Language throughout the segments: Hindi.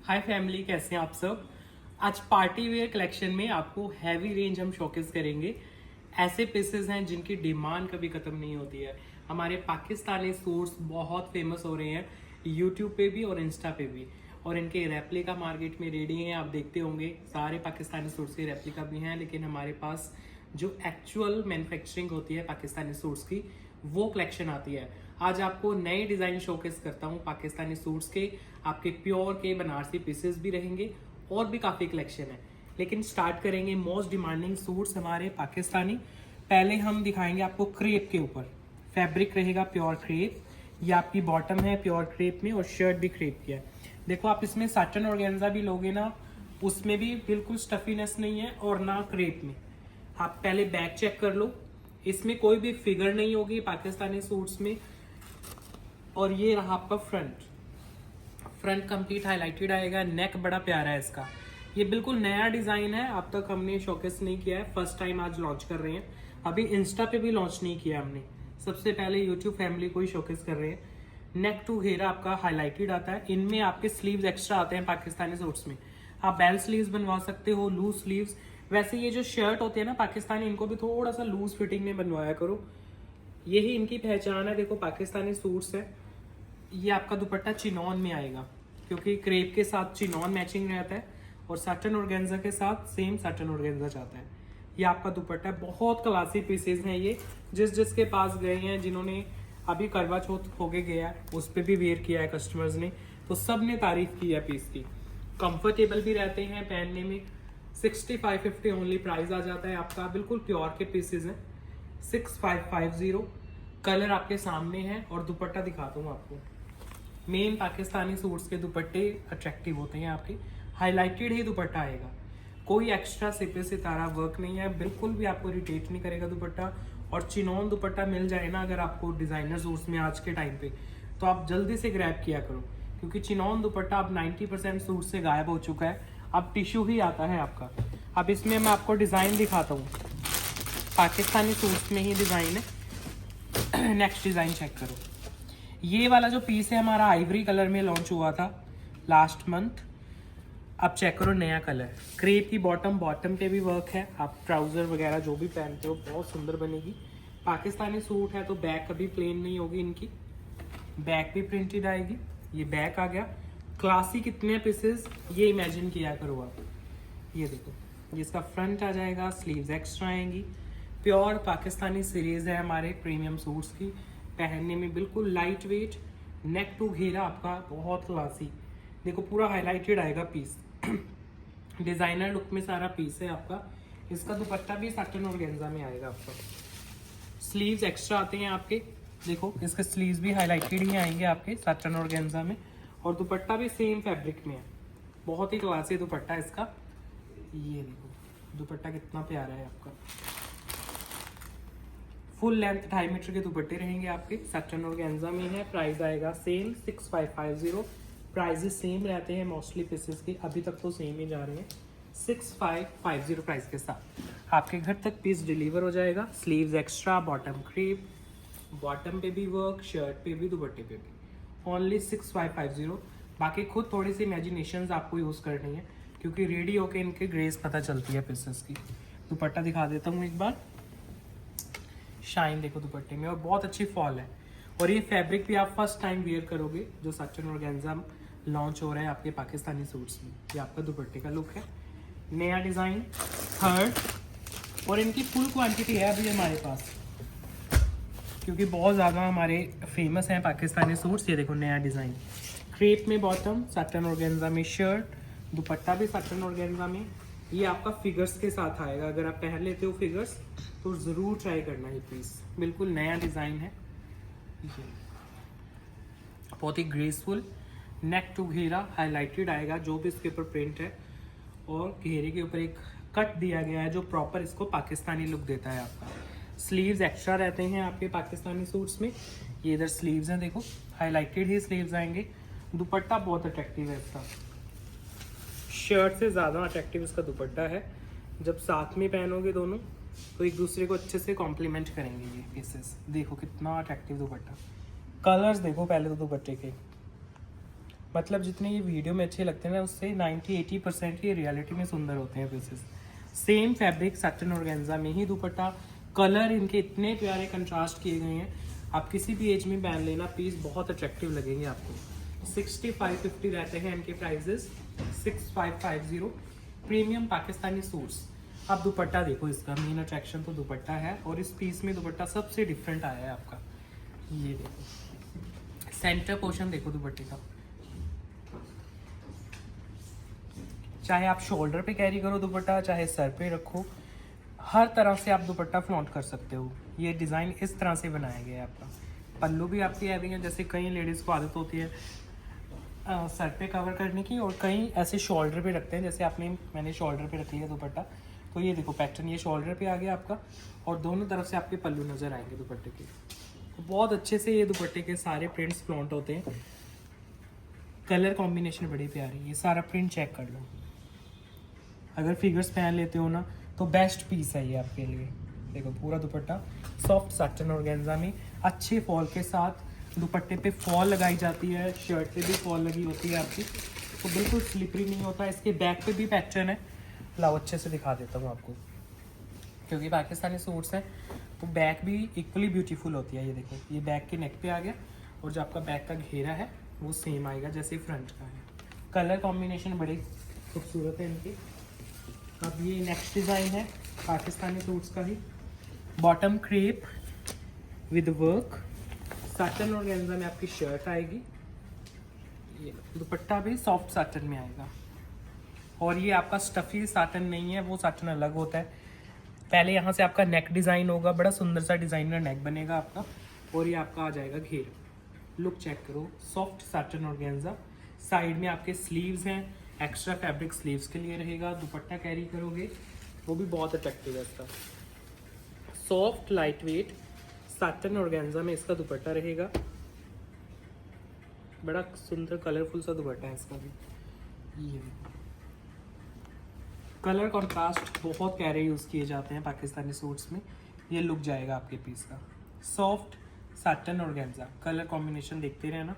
हाय फैमिली, कैसे हैं आप सब। आज पार्टी वेयर कलेक्शन में आपको हैवी रेंज हम शोकेस करेंगे। ऐसे पीसेस हैं जिनकी डिमांड कभी खत्म नहीं होती है। हमारे पाकिस्तानी सूट्स बहुत फेमस हो रहे हैं यूट्यूब पे भी और इंस्टा पे भी, और इनके रेप्लिका मार्केट में रेडी हैं। आप देखते होंगे सारे पाकिस्तानी सूट्स के रेप्लिका भी हैं, लेकिन हमारे पास जो एक्चुअल मैन्युफैक्चरिंग होती है पाकिस्तानी सूट्स की, वो कलेक्शन आती है। आज आपको नए डिजाइन शोकेस करता हूँ पाकिस्तानी सूट्स के। आपके प्योर के बनारसी पीसेस भी रहेंगे और भी काफी कलेक्शन है। लेकिन स्टार्ट करेंगे मोस्ट डिमांडिंग सूट्स हमारे पाकिस्तानी। पहले हम दिखाएंगे आपको क्रेप के ऊपर। फैब्रिक रहेगा प्योर क्रेप। ये आपकी बॉटम है प्योर क्रेप में और शर्ट भी क्रेप की है। देखो आप इसमें साटन ऑर्गेन्जा भी लोगे ना, उसमें भी बिल्कुल स्टफीनेस नहीं है और ना क्रेप में। आप पहले बैक चेक कर लो, इसमें कोई भी फिगर नहीं होगी पाकिस्तानी सूट्स में। और ये रहा आपका फ्रंट कंप्लीट हाईलाइटेड आएगा। नेक बड़ा प्यारा है इसका। ये बिल्कुल नया डिजाइन है, अब तक हमने शोकेस नहीं किया है, फर्स्ट टाइम आज लॉन्च कर रहे हैं। अभी इंस्टा पे भी लॉन्च नहीं किया हमने, सबसे पहले यूट्यूब फैमिली को ही शोकेस कर रहे हैं। नेक टू घेरा आपका हाईलाइटेड आता है। इनमें आपके स्लीव्स एक्स्ट्रा आते हैं पाकिस्तानी सूट्स में। आप बेल स्लीव्स बनवा सकते हो, लूज स्लीव्स। वैसे ये जो शर्ट होते हैं ना पाकिस्तानी, इनको भी थोड़ा सा लूज फिटिंग में बनवाया करो, यही इनकी पहचान है। देखो पाकिस्तानी सूट्स है। ये आपका दुपट्टा चिनॉन में आएगा, क्योंकि क्रेप के साथ चिनॉन मैचिंग रहता है और साटन ऑर्गेन्जा के साथ सेम साटन ऑर्गेन्जा चाहता है। ये आपका दुपट्टा है। बहुत क्लासी पीसेज हैं ये। जिसके पास गए हैं, जिन्होंने अभी करवा चौथ होके गया उस पर भी वेयर किया है कस्टमर्स ने, तो सब ने तारीफ की है पीस की। कंफर्टेबल भी रहते हैं पहनने में। 6550 ओनली प्राइस आ जाता है आपका। बिल्कुल प्योर के पीसेज हैं। 6550। कलर आपके सामने है और दुपट्टा दिखाता हूँ आपको। मेन पाकिस्तानी सूट्स के दुपट्टे अट्रैक्टिव होते हैं आपके। हाईलाइटेड ही दुपट्टा आएगा, कोई एक्स्ट्रा सिपे सितारा वर्क नहीं है, बिल्कुल भी आपको इरिटेट नहीं करेगा दुपट्टा। और चिनॉन दुपट्टा मिल जाए ना अगर आपको डिजाइनर सूट्स में आज के टाइम पे, तो आप जल्दी से ग्रैब किया करो, क्योंकि चिनॉन दुपट्टा अब 90% सूट से गायब हो चुका है। अब टिश्यू ही आता है आपका। अब इसमें मैं आपको डिजाइन दिखाता हूँ, पाकिस्तानी सूट्स में ही डिजाइन है। नेक्स्ट डिजाइन चेक करो। ये वाला जो पीस है हमारा आइवरी कलर में लॉन्च हुआ था लास्ट मंथ। अब चेक करो नया कलर। क्रेप की बॉटम पे भी वर्क है। आप ट्राउजर वगैरह जो भी पहनते हो बहुत सुंदर बनेगी। पाकिस्तानी सूट है तो बैक कभी प्लेन नहीं होगी इनकी, बैक भी प्रिंटेड आएगी। ये बैक आ गया। क्लासी कितने पीसेस ये इमेजिन किया करो आप। ये देखो, जिसका फ्रंट आ जाएगा, स्लीव्स एक्स्ट्रा आएंगी। प्योर पाकिस्तानी सीरीज है हमारे प्रीमियम सूट्स की। पहनने में बिल्कुल लाइट वेट। नेक टू घेरा आपका बहुत क्लासी। देखो पूरा हाईलाइटेड आएगा पीस। डिजाइनर लुक में सारा पीस है आपका। इसका दुपट्टा भी साटन ऑर्गेन्जा में आएगा आपका। स्लीव्स एक्स्ट्रा आते हैं आपके। देखो इसके स्लीव्स भी हाईलाइटेड ही आएंगे आपके साटन ऑर्गेन्जा में, और दुपट्टा भी सेम फैब्रिक में है। बहुत ही क्लासी दुपट्टा है इसका। ये देखो दुपट्टा कितना प्यारा है आपका। फुल लेंथ 2.5 मीटर के दुपट्टे रहेंगे आपके। साटन ऑर्गेन्जा में है। प्राइस आएगा सेम 6550। प्राइजेस सेम रहते हैं मोस्टली पीसेस के, अभी तक तो सेम ही जा रहे हैं। 6550 प्राइस के साथ आपके घर तक पीस डिलीवर हो जाएगा। Sleeves extra, bottom crepe, bottom पे भी वर्क, शर्ट पे भी, दुपट्टे पे भी। ओनली 6550। बाकी खुद थोड़ी सी इमेजिनेशन आपको यूज़ करनी है, क्योंकि रेडी होके इनके ग्रेस पता चलती है पीसेस की। दुपट्टा दिखा देता हूँ एक बार। शाइन देखो दुपट्टे में, और बहुत अच्छी फॉल है। और ये फैब्रिक भी आप फर्स्ट टाइम वेयर करोगे जो साटन ऑर्गेन्जा लॉन्च हो रहा है आपके पाकिस्तानी सूट्स में। ये आपका दुपट्टे का लुक है। नया डिज़ाइन थर्ड, और इनकी फुल क्वांटिटी है अभी हमारे पास, क्योंकि बहुत ज़्यादा हमारे फेमस हैं पाकिस्तानी सूट्स। ये देखो नया डिज़ाइन। क्रेप में बॉटम, साटन ऑर्गेन्जा में शर्ट, दुपट्टा भी साटन ऑर्गेन्जा में। ये आपका फिगर्स के साथ आएगा। अगर आप पहन लेते हो फिगर्स तो ज़रूर ट्राई करना ये पीस। बिल्कुल नया डिज़ाइन है। बहुत ही ग्रेसफुल। नेक टू घेरा हाईलाइटेड आएगा जो भी इसके ऊपर प्रिंट है, और घेरे के ऊपर एक कट दिया गया है जो प्रॉपर इसको पाकिस्तानी लुक देता है आपका। स्लीव्स एक्स्ट्रा रहते हैं आपके पाकिस्तानी सूट्स में। ये इधर स्लीव्स हैं, देखो हाईलाइटेड ही स्लीव्स आएंगे। दुपट्टा बहुत अट्रैक्टिव है इसका, शर्ट से ज़्यादा अट्रैक्टिव इसका दुपट्टा है। जब साथ में पहनोगे दोनों तो एक दूसरे को अच्छे से कॉम्प्लीमेंट करेंगे ये पीसेस। देखो कितना अट्रैक्टिव दुपट्टा। कलर्स देखो पहले तो दुपट्टे के, मतलब जितने ये वीडियो में अच्छे लगते हैं ना, उससे 90-80% ये रियलिटी में सुंदर होते हैं pieces. Same fabric satin organza में ही दुपट्टा, कलर इनके इतने प्यारे कंट्रास्ट किए गए हैं, आप किसी भी एज में पहन लेना, पीस बहुत अट्रैक्टिव लगेंगे आपको। 6550 रहते हैं इनके प्राइजेस, 6550। Premium Pakistani suits. आप दुपट्टा देखो, इसका मेन अट्रैक्शन तो दुपट्टा है, और इस पीस में दुपट्टा सबसे डिफरेंट आया है आपका। ये देखो सेंटर पोर्शन देखो दुपट्टे का, चाहे आप शोल्डर पे कैरी करो दुपट्टा, चाहे सर पे रखो, हर तरह से आप दुपट्टा फ्लॉन्ट कर सकते हो। ये डिज़ाइन इस तरह से बनाया गया है आपका। पल्लू भी आपकी हैवी है, जैसे कई लेडीज़ को आदत होती है सर पे कवर करने की, और कई ऐसे शोल्डर पे रखते हैं, जैसे मैंने शोल्डर पे रख लिया दुपट्टा। तो ये देखो पैटर्न, ये शोल्डर पे आ गया आपका, और दोनों तरफ से आपके पल्लू नज़र आएंगे दुपट्टे के। तो बहुत अच्छे से ये दुपट्टे के सारे प्रिंट्स फ्लॉन्ट होते हैं। कलर कॉम्बिनेशन बड़ी प्यारी, ये सारा प्रिंट चेक कर लो। अगर फिगर्स पहन लेते हो ना तो बेस्ट पीस है ये आपके लिए। देखो पूरा दुपट्टा सॉफ्ट सैटिन ऑर्गेन्जा में, अच्छे फॉल के साथ दुपट्टे पे फॉल लगाई जाती है, शर्ट पे भी फॉल लगी होती है आपकी, तो बिल्कुल स्लिपरी नहीं होता। इसके बैक पे भी पैटर्न है, लाओ अच्छे से दिखा देता हूँ आपको, क्योंकि पाकिस्तानी सूट्स हैं तो बैक भी इक्वली ब्यूटीफुल होती है। ये देखो, ये बैक के नेक पे आ गया, और जो आपका बैक का घेरा है वो सेम आएगा जैसे फ्रंट का है। कलर कॉम्बिनेशन बड़ी खूबसूरत है इनकी। अब ये नेक्स्ट डिज़ाइन है पाकिस्तानी सूट्स का ही, bottom crepe with work, satin organza में आपकी शर्ट आएगी, ये दुपट्टा भी सॉफ्ट साटन में आएगा, और ये आपका स्टफी साटन नहीं है, वो साटन अलग होता है। पहले यहाँ से आपका नेक डिज़ाइन होगा, बड़ा सुंदर सा डिज़ाइनर नेक बनेगा आपका, और ये आपका आ जाएगा घेर। लुक चेक करो, सॉफ्ट साटन ऑर्गेन्जा, साइड में आपके स्लीव्स हैं, एक्स्ट्रा फैब्रिक स्लीव्स के लिए रहेगा। दुपट्टा कैरी करोगे वो भी बहुत अट्रैक्टिव है इसका, soft light weight satin organza में इसका दुपट्टा रहेगा। बड़ा सुंदर कलरफुल सा दुपट्टा है इसका भी। ये कलर कॉन्ट्रास्ट बहुत प्यारे यूज़ किए जाते हैं पाकिस्तानी सूट्स में। ये लुक जाएगा आपके पीस का, soft satin organza, colour combination देखते रहना।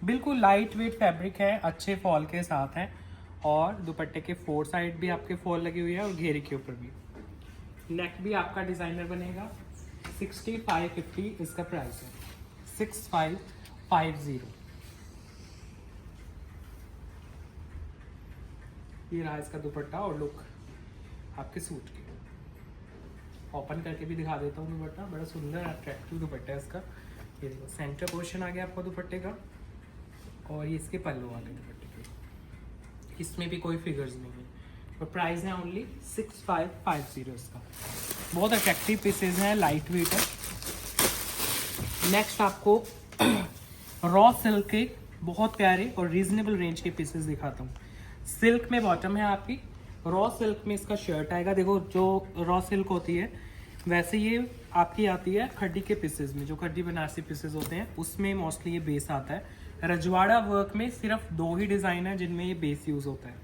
बिल्कुल लाइट वेट फैब्रिक है, अच्छे फॉल के साथ है, और दुपट्टे के 4 साइड भी आपके फॉल लगी हुई है, और घेरे के ऊपर भी। नेक भी आपका डिज़ाइनर बनेगा। 6550 इसका प्राइस है, 6550। ये रहा इसका दुपट्टा और लुक आपके सूट के। ओपन करके भी दिखा देता हूँ दुपट्टा, बड़ा सुंदर अट्रैक्टिव दुपट्टा है इसका। ये देखो सेंटर पोर्शन आ गया आपका दुपट्टे का, और ये इसके पल्लू आ गए दुपट्टे के। इसमें भी कोई फिगर्स नहीं है, और प्राइस है ओनली 6550 इसका। बहुत अट्रैक्टिव पीसेज हैं, लाइट वेट है। नेक्स्ट आपको रॉ सिल्क के बहुत प्यारे और रीजनेबल रेंज के पीसेस दिखाता हूँ। सिल्क में बॉटम है आपकी, रॉ सिल्क में इसका शर्ट आएगा। देखो जो रॉ सिल्क होती है वैसे ये आपकी आती है खड्डी के पीसेस में, जो खड्डी बनारसी पीसेस होते हैं उसमें मोस्टली ये बेस आता है। रजवाड़ा वर्क में सिर्फ 2 ही डिज़ाइन है जिनमें ये बेस यूज़ होता है।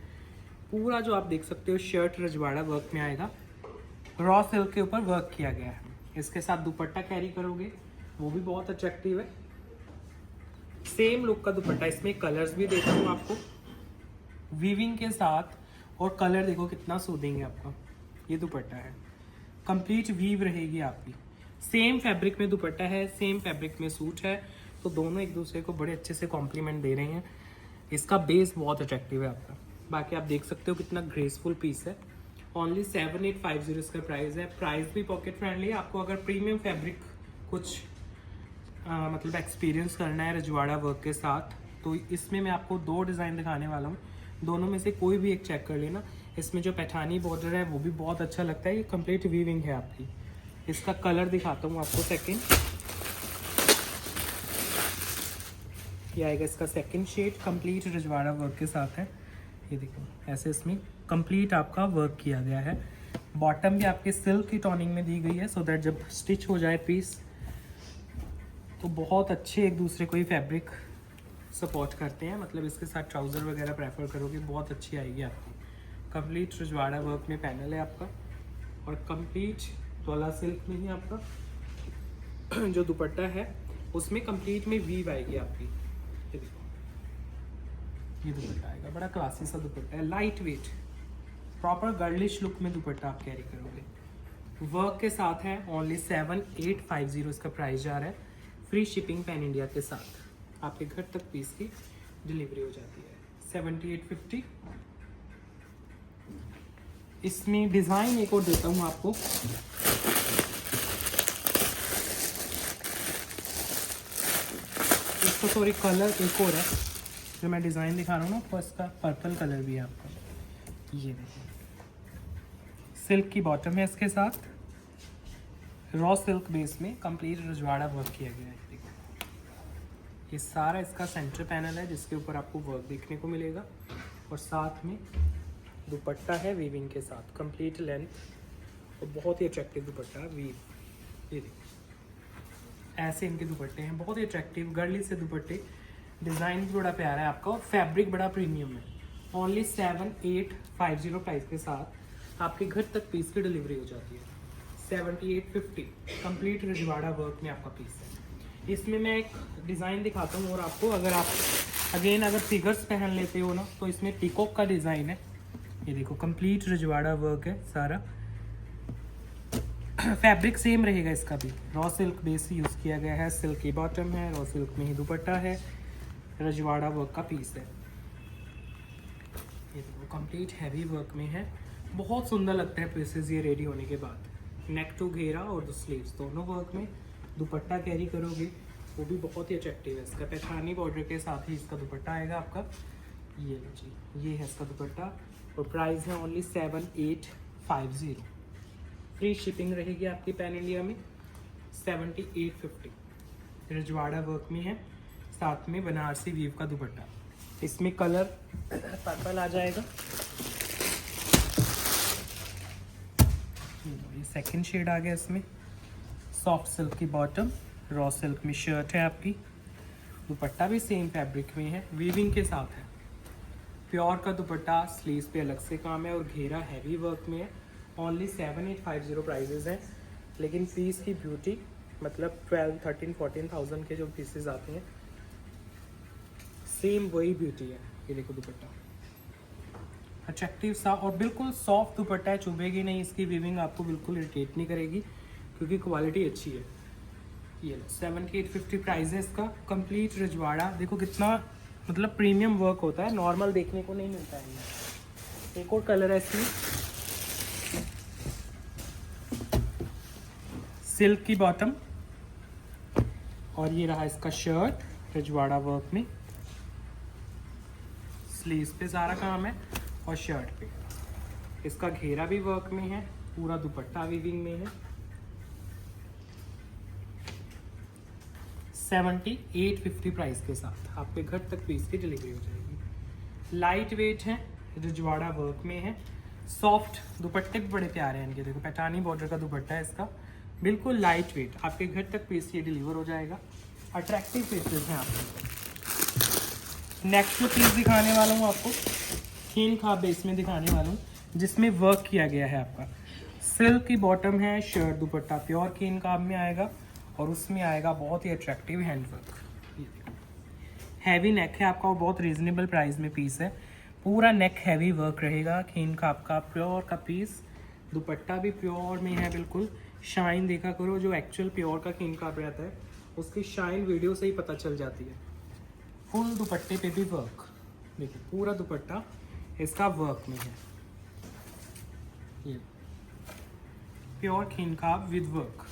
पूरा जो आप देख सकते हो शर्ट रजवाड़ा वर्क में आएगा, रॉ सिल्क के ऊपर वर्क किया गया है। इसके साथ दुपट्टा कैरी करोगे वो भी बहुत अट्रैक्टिव है, सेम लुक का दुपट्टा। इसमें कलर्स भी देता हूँ आपको वीविंग के साथ, और कलर देखो कितना सूदिंग है आपका। ये दुपट्टा है, कंप्लीट वीव रहेगी आपकी। सेम फैब्रिक में दुपट्टा है, सेम फैब्रिक में सूट है, तो दोनों एक दूसरे को बड़े अच्छे से कॉम्प्लीमेंट दे रहे हैं। इसका बेस बहुत अट्रैक्टिव है आपका। बाकी आप देख सकते हो कितना ग्रेसफुल पीस है। ओनली 7850 इसका प्राइस है। प्राइस भी पॉकेट फ्रेंडली है। आपको अगर प्रीमियम फैब्रिक कुछ मतलब एक्सपीरियंस करना है रजवाड़ा वर्क के साथ, तो इसमें मैं आपको 2 डिज़ाइन दिखाने वाला हूँ। दोनों में से कोई भी एक चेक कर लेना। इसमें जो पैठानी बॉर्डर है वो भी बहुत अच्छा लगता है, ये कंप्लीट वीविंग है आपकी। इसका कलर दिखाता हूँ आपको सेकंड, ये आएगा इसका सेकंड शेड, कंप्लीट रजवाड़ा वर्क के साथ है। ये देखो ऐसे इसमें कंप्लीट आपका वर्क किया गया है। बॉटम भी आपके सिल्क की टोनिंग में दी गई है, सो दैट जब स्टिच हो जाए पीस तो बहुत अच्छे एक दूसरे को ही फैब्रिक सपोर्ट करते हैं। मतलब इसके साथ ट्राउज़र वगैरह प्रेफर करोगे बहुत अच्छी आएगी आपकी। कंप्लीट रजवाड़ा वर्क में पैनल है आपका, और कंप्लीट तोला सिल्क में ही आपका जो दुपट्टा है उसमें कंप्लीट में वीव आएगी आपकी। ये देखो ये दुपट्टा आएगा, बड़ा क्लासी सा दुपट्टा है, light weight, proper girlish look में दुपट्टा आप कैरी करोगे। वर्क के साथ है, ओनली 7850 इसका प्राइस जा रहा है। फ्री शिपिंग पैन इंडिया के साथ आपके घर तक पीस की डिलीवरी हो जाती है। 7850। इसमें डिज़ाइन एक और देता हूँ आपको, इसका सॉरी कलर एक और है जो मैं डिज़ाइन दिखा रहा हूँ ना, फर्स्ट का पर्पल कलर भी है आपका। ये देखिए, सिल्क की बॉटम है इसके साथ, रॉ सिल्क बेस में कंप्लीट रजवाड़ा वर्क किया गया है। देखो ये सारा इसका सेंटर पैनल है जिसके ऊपर आपको वर्क देखने को मिलेगा, और साथ में दुपट्टा है वीविंग के साथ, कंप्लीट लेंथ, और बहुत ही अट्रैक्टिव दुपट्टा वीव। ये देखो ऐसे इनके दुपट्टे हैं, बहुत ही अट्रैक्टिव गर्ली से दुपट्टे। डिज़ाइन भी बड़ा प्यारा है आपका, और फैब्रिक बड़ा प्रीमियम है। ओनली 7850 प्राइस के साथ आपके घर तक पीस की डिलीवरी हो जाती है। 7850 कंप्लीट रजवाड़ा वर्क में आपका पीस है। इसमें मैं एक डिज़ाइन दिखाता हूँ, और आपको अगर आप अगर फिगर्स पहन लेते हो ना, तो इसमें पीकॉक का डिज़ाइन है। ये देखो कंप्लीट रजवाड़ा वर्क है सारा, फैब्रिक सेम रहेगा इसका भी, रॉ सिल्क बेस यूज़ किया गया है, सिल्क की बॉटम है, रॉ सिल्क में ही दुपट्टा है, रजवाड़ा वर्क का पीस है। ये देखो कंप्लीट हैवी वर्क में है, बहुत सुंदर लगता है पीसेस ये रेडी होने के बाद। नेक टू घेरा और स्लीव्स दोनों वर्क में, दुपट्टा कैरी करोगे वो भी बहुत ही अट्रैक्टिव है। इसका पैठानी बॉर्डर के साथ ही इसका दुपट्टा आएगा आपका। ये लो जी, ये है इसका दुपट्टा, और प्राइस है ओनली 7850। फ्री शिपिंग रहेगी आपकी पैन इंडिया में। 7850 रजवाड़ा वर्क में है, साथ में बनारसी वीव का दुपट्टा। इसमें कलर पर्पल आ जाएगा, ये सेकंड शेड आ गया इसमें। सॉफ्ट सिल्क की बॉटम, रॉ सिल्क में शर्ट है आपकी, दुपट्टा भी सेम फैब्रिक में है, वीविंग के साथ है। प्योर का दुपट्टा, स्लीव्स पे अलग से काम है, और घेरा हैवी वर्क में है। ओनली 7850 प्राइजेज हैं, लेकिन पीस की ब्यूटी, मतलब 12, 13, 14,000 के जो पीसेज आते हैं सेम वही ब्यूटी है। ये देखो दुपट्टा अट्रैक्टिव सा, और बिल्कुल सॉफ्ट दुपट्टा है, चुभेगी नहीं, इसकी वीविंग आपको बिल्कुल इरिटेट नहीं करेगी क्योंकि क्वालिटी अच्छी है। ये 7850 प्राइस है इसका। कंप्लीट रजवाड़ा, देखो कितना मतलब प्रीमियम वर्क होता है, नॉर्मल देखने को नहीं मिलता है ये। एक और कलर है इसमें, सिल्क की बॉटम, और ये रहा इसका शर्ट रजवाड़ा वर्क में, स्लीव्स पे सारा काम है, और शर्ट पे इसका घेरा भी वर्क में है, पूरा दुपट्टा वीविंग में है। 7850 प्राइस के साथ आपके घर तक पीस की डिलीवरी हो जाएगी। लाइट वेट है, रजवाड़ा वर्क में है, सॉफ्ट दुपट्टे भी बड़े प्यारे हैं इनके। देखो पैठानी बॉर्डर का दुपट्टा है इसका, बिल्कुल लाइट वेट, आपके घर तक पीस ये डिलीवर हो जाएगा। अट्रैक्टिव पीसेस हैं आपके। नेक्स्ट जो पीस दिखाने वाला हूँ आपको, खीन खाब बेस में दिखाने वाला हूँ, जिसमें वर्क किया गया है आपका। सिल्क की बॉटम है, शर्ट दुपट्टा प्योर खीन खाब में आएगा, और उसमें आएगा बहुत ही attractive hand work. Heavy neck है आपका, और बहुत रीजनेबल प्राइस में पीस है। पूरा नेक हैवी वर्क रहेगा, खीन खाब का प्योर का पीस, दुपट्टा भी प्योर में है बिल्कुल। शाइन देखा करो, जो एक्चुअल प्योर का खीन खाब रहता है उसकी शाइन वीडियो से ही पता चल जाती है। फुल दुपट्टे पे भी वर्क, देखिए पूरा दुपट्टा इसका वर्क में है। ये प्योर खीन खाब विद वर्क,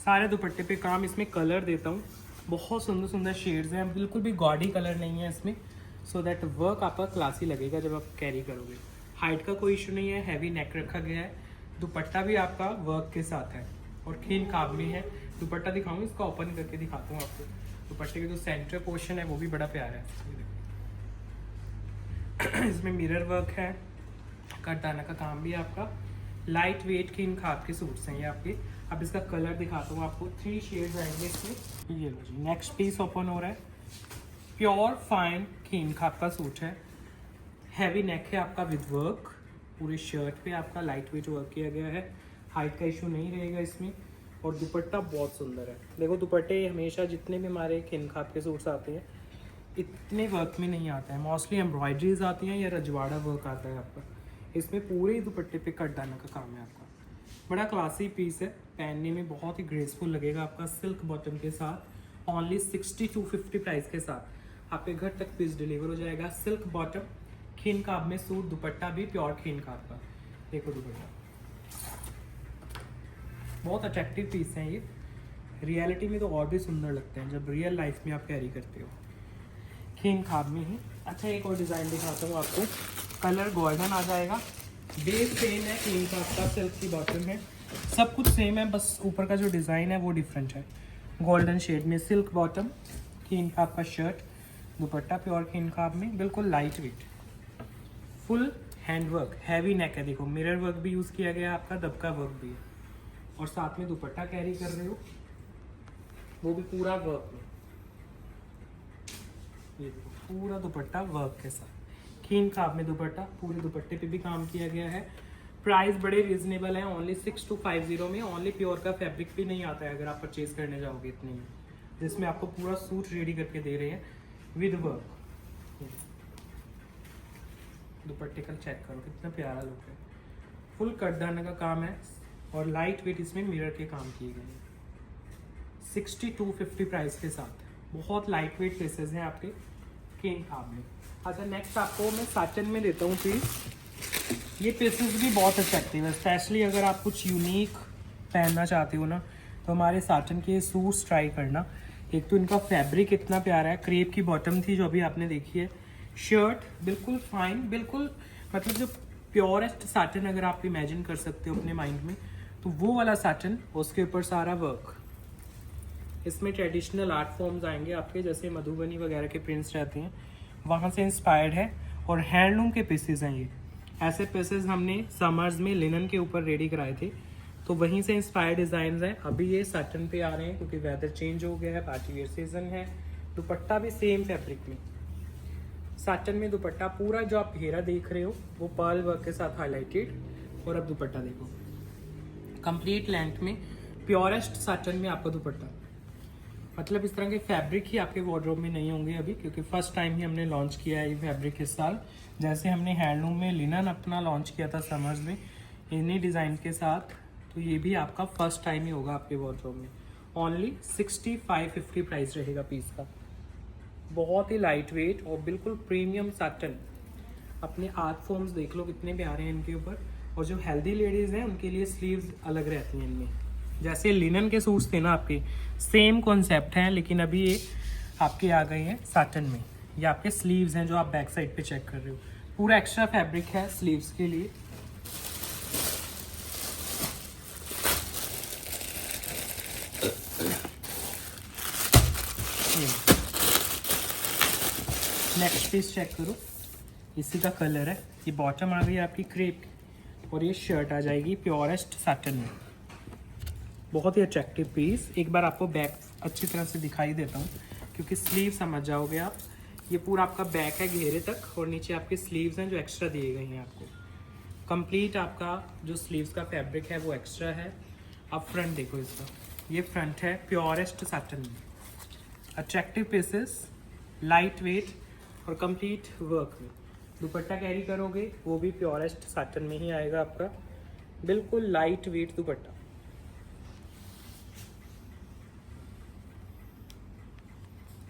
सारे दुपट्टे पे काम। इसमें कलर देता हूँ, बहुत सुंदर सुंदर शेड्स हैं, बिल्कुल भी गॉडी कलर नहीं है इसमें, सो दैट वर्क आपका क्लासी लगेगा जब आप कैरी करोगे। हाइट का कोई इशू नहीं है, हैवी नेक रखा गया है, दुपट्टा भी आपका वर्क के साथ है, और खीन खाब में है। दुपट्टा दिखाऊंगी, इसका ओपन करके दिखाता हूँ आपको। दुपट्टे का जो सेंटर पोर्शन है वो भी बड़ा प्यारा है। इसमें मिरर वर्क है, कटाना का काम भी है आपका। लाइट वेट खीन खाब के सूट्स हैं ये आपके। अब इसका कलर दिखाता हूँ आपको, 3 शेड्स आएंगे इसमें। ये लो जी, नेक्स्ट पीस ओपन हो रहा है। प्योर फाइन खीन खाब का सूट है, हैवी नेक है आपका विद वर्क, पूरे शर्ट पे आपका लाइट वेट वर्क किया गया है। हाइट का इशू नहीं रहेगा इसमें, और दुपट्टा बहुत सुंदर है। देखो दुपट्टे हमेशा जितने भी हमारे खीन खाब के सूट्स आते हैं इतने वर्क में नहीं आता है, मोस्टली एम्ब्रॉयडरीज आती हैं या रजवाड़ा वर्क आता है आपका। इसमें पूरे ही दुपट्टे पे कट डालने का काम है आपका। बड़ा क्लासी पीस है, पहनने में बहुत ही ग्रेसफुल लगेगा आपका। सिल्क बॉटम के साथ ओनली 60-250 प्राइस के साथ आपके घर तक पीस डिलीवर हो जाएगा। सिल्क बॉटम, खीन काब में सूट, दुपट्टा भी प्योर खीन काब का। देखो दुपट्टा, बहुत अट्रैक्टिव पीस हैं ये। रियलिटी में तो और भी सुंदर लगते हैं जब रियल लाइफ में आप कैरी करते हो। खीन खाब में ही। अच्छा, एक और डिज़ाइन दिखाता हूँ आपको। कलर गोल्डन आ जाएगा, बेस सेम है, खीन खाब का सिल्क की बॉटम है, सब कुछ सेम है, बस ऊपर का जो डिज़ाइन है वो डिफरेंट है। गोल्डन शेड में सिल्क बॉटम, खीन खाब का शर्ट, दुपट्टा प्योर खीन खाब में, बिल्कुल light wait, full hand work, heavy neck है। देखो मिरर वर्क भी यूज़ किया गया है आपका, दबका वर्क भी है, और साथ में दुपट्टा कैरी कर रहे हो वो भी पूरा वर्क में। ये देखो पूरा दुपट्टा वर्क के साथ, खीन खाब में दुपट्टा, पूरे दुपट्टे पे भी काम किया गया है। प्राइस बड़े रीजनेबल है, ओनली 6250 में। ओनली प्योर का फैब्रिक भी नहीं आता है अगर आप परचेज करने जाओगे इतने में, जिसमें आपको पूरा सूट रेडी करके दे रहे हैं विद वर्क। दुपट्टे का चेक करो कितना प्यारा लुक है, फुल कट डालने का काम है, और लाइट वेट इसमें मिरर के काम किए गए हैं। 6250 प्राइस के साथ बहुत लाइट वेट पीसेस हैं आपके खीन खाब में। अच्छा, नेक्स्ट आपको मैं साटन में देता हूँ पीस। ये पीसेस भी बहुत अट्रैक्टिव है, स्पेशली अगर आप कुछ यूनिक पहनना चाहते हो ना, तो हमारे साटन के सूट्स ट्राई करना। एक तो इनका फैब्रिक इतना प्यारा है, क्रेप की बॉटम थी जो अभी आपने देखी है, शर्ट बिल्कुल फाइन, बिल्कुल मतलब जो प्योरेस्ट साटन अगर आप इमेजिन कर सकते हो अपने माइंड में, तो वो वाला साटन, उसके ऊपर सारा वर्क। इसमें ट्रेडिशनल आर्ट फॉर्म्स आएंगे आपके, जैसे मधुबनी वगैरह के प्रिंट्स रहते हैं, वहाँ से इंस्पायर्ड है, और हैंडलूम के पीसेस हैं ये। ऐसे पीसेस हमने समर्स में लिनन के ऊपर रेडी कराए थे, तो वहीं से इंस्पायर्ड डिज़ाइन हैं। अभी ये साटन पे आ रहे हैं क्योंकि वेदर चेंज हो गया है, पार्टी वेयर सीजन है। दुपट्टा भी सेम फैब्रिक में, साटन में दुपट्टा पूरा जो आप घेरा देख रहे हो वो पर्ल वर्क के साथ हाईलाइटेड, और अब दुपट्टा देखो कंप्लीट लेंथ में, प्योरेस्ट साटन में आपका दुपट्टा। मतलब इस तरह के फैब्रिक ही आपके वार्डरोब में नहीं होंगे अभी, क्योंकि फर्स्ट टाइम ही हमने लॉन्च किया है ये फैब्रिक इस साल। जैसे हमने हैंडलूम में लिनन अपना लॉन्च किया था समर्स में इन्हीं डिज़ाइन के साथ, तो ये भी आपका फर्स्ट टाइम ही होगा आपके वार्डरोब में। ओनली 6550 प्राइस रहेगा पीस का। बहुत ही लाइट वेट और बिल्कुल प्रीमियम साटन। अपने आर्ट फॉर्म्स देख लो कितने प्यारे हैं इनके ऊपर, और जो हेल्दी लेडीज़ हैं उनके लिए स्लीव्स अलग रहती हैं इनमें। जैसे लिनन के सूट्स थे ना आपके, सेम कॉन्सेप्ट हैं, लेकिन अभी ये आपके आ गए हैं साटन में। ये आपके स्लीव्स हैं जो आप बैक साइड पे चेक कर रहे हो, पूरा एक्स्ट्रा फैब्रिक है स्लीव्स के लिए। नेक्स्ट पीस चेक करो, इसी का कलर है। ये बॉटम आ गई आपकी क्रेप, और ये शर्ट आ जाएगी प्योरेस्ट साटन में। बहुत ही अट्रैक्टिव पीस। एक बार आपको बैक अच्छी तरह से दिखाई देता हूँ, क्योंकि स्लीव समझ जाओगे आप। ये पूरा आपका बैक है घेरे तक, और नीचे आपके स्लीव्स हैं जो एक्स्ट्रा दिए गए हैं आपको। कंप्लीट आपका जो स्लीव्स का फैब्रिक है वो एक्स्ट्रा है। अब फ्रंट देखो इसका, ये फ्रंट है प्योरेस्ट साटन में। अट्रैक्टिव पीसेस, लाइट वेट और कंप्लीट वर्क में। दुपट्टा कैरी करोगे वो भी प्योरेस्ट साटन में ही आएगा आपका, बिल्कुल लाइट वेट दुपट्टा।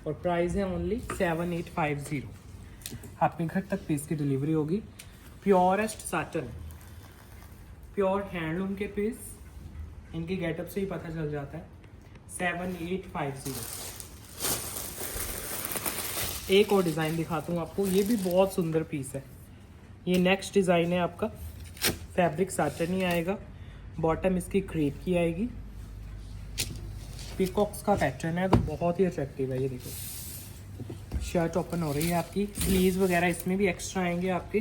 और प्राइस है ओनली 7850। आपके घर तक पीस की डिलीवरी होगी। प्योरेस्ट साटन, प्योर हैंडलूम के पीस, इनकी गेटअप से ही पता चल जाता है। 7850। एक और डिज़ाइन दिखाता हूँ आपको, ये भी बहुत सुंदर पीस है। ये नेक्स्ट डिज़ाइन है आपका, फैब्रिक साटन ही आएगा, बॉटम इसकी क्रेप की आएगी, पीकॉक्स का पैटर्न है, तो बहुत ही अट्रैक्टिव है। ये देखो शर्ट ओपन हो रही है आपकी, स्लीव्स वगैरह इसमें भी एक्स्ट्रा आएंगे आपके।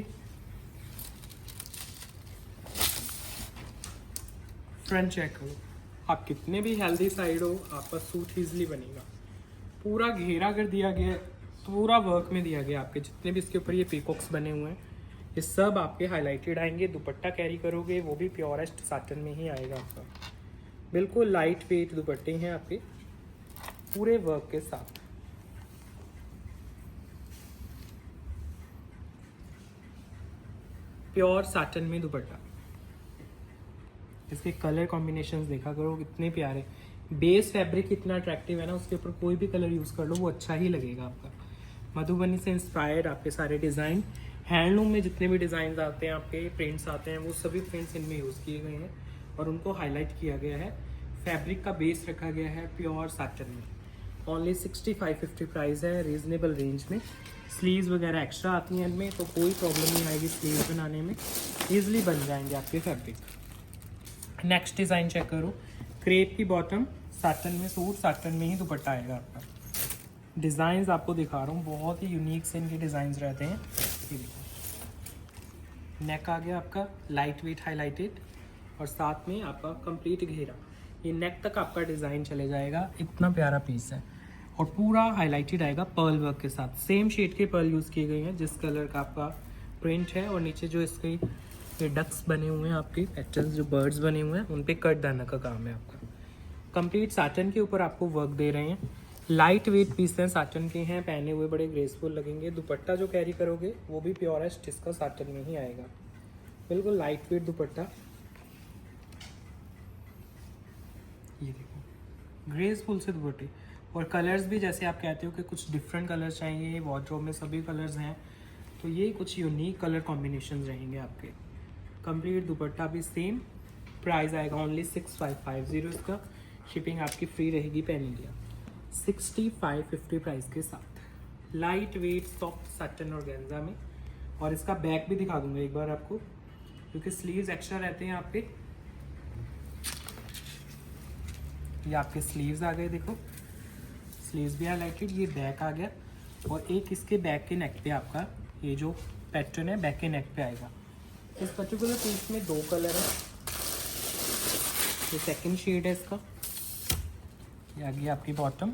फ्रंट चेक करो, आप कितने भी हेल्दी साइड हो आपका सूट ईजिली बनेगा। पूरा घेरा कर दिया गया, पूरा वर्क में दिया गया आपके, जितने भी इसके ऊपर ये पीकॉक्स बने हुए हैं ये सब आपके हाईलाइटेड आएंगे। दुपट्टा कैरी करोगे वो भी प्योरेस्ट साटन में ही आएगा आपका, बिल्कुल लाइट वेट दुपट्टे हैं आपके पूरे वर्क के साथ। प्योर साटन में दुपट्टा। इसके कलर कॉम्बिनेशंस देखा करो कितने प्यारे। बेस फैब्रिक इतना अट्रैक्टिव है ना, उसके ऊपर कोई भी कलर यूज़ कर लो वो अच्छा ही लगेगा आपका। मधुबनी से इंस्पायर्ड आपके सारे डिज़ाइन, हैंडलूम में जितने भी डिज़ाइन आते हैं आपके, प्रिंट्स आते हैं, वो सभी प्रिंट्स इनमें यूज़ किए गए हैं और उनको हाईलाइट किया गया है। फैब्रिक का बेस रखा गया है प्योर साटन में। ओनली 65-50 प्राइस है, रीजनेबल रेंज में। स्लीव्स वगैरह एक्स्ट्रा आती हैं इनमें, तो कोई प्रॉब्लम नहीं आएगी स्लीव्स बनाने में, ईजिली बन जाएंगे आपके फैब्रिक। नेक्स्ट डिज़ाइन चेक करो, क्रेप की बॉटम, साटन में सूट, साटन में ही दुपट्टा आएगा आपका। डिज़ाइंस आपको दिखा रहा हूँ, बहुत ही यूनिक से इनके डिज़ाइंस रहते हैं। ये देखो, नेक आ गया आपका लाइट वेट हाईलाइटेड और साथ में आपका कंप्लीट घेरा, ये नेक तक आपका डिज़ाइन चले जाएगा। इतना प्यारा पीस है और पूरा हाईलाइटेड आएगा पर्ल वर्क के साथ। सेम शेड के पर्ल यूज़ किए गए हैं जिस कलर का आपका प्रिंट है, और नीचे जो इसके ये डक्स बने हुए हैं, आपके पैटर्न्स जो बर्ड्स बने हुए हैं, उन पे कट दाना का काम है आपका। कंप्लीट साटन के ऊपर आपको वर्क दे रहे हैं। लाइट वेट पीस हैं, साटन के हैं, पहने हुए बड़े ग्रेसफुल लगेंगे। दुपट्टा जो कैरी करोगे वो भी प्योरेस्ट इसका साटन में ही आएगा, बिल्कुल लाइट वेट दुपट्टा। ये देखो ग्रेसफुल से दुपट्टे, और कलर्स भी जैसे आप कहते हो कि कुछ डिफरेंट कलर्स चाहिए, वार्डरोब में सभी कलर्स हैं, तो ये कुछ यूनिक कलर कॉम्बिनेशन रहेंगे आपके। कंप्लीट दुपट्टा भी सेम प्राइस आएगा, ओनली 6550 इसका। शिपिंग आपकी फ्री रहेगी पैन इंडिया, 6550 प्राइस के साथ। लाइट वेट सॉफ्ट साटन और गेंजा में। और इसका बैक भी दिखा दूंगा एक बार आपको, क्योंकि स्लीव्स एक्स्ट्रा रहते हैं आपके। ये आपके स्लीव्स आ गए, देखो स्लीव्स भी हाईलाइटेड, ये बैक आ गया, और एक इसके बैक के नेक पे आपका ये जो पैटर्न है बैक के नेक पे आएगा। इस पर्टिकुलर पीस में 2 कलर है, ये सेकंड शेड है इसका। ये आ गई आपकी bottom,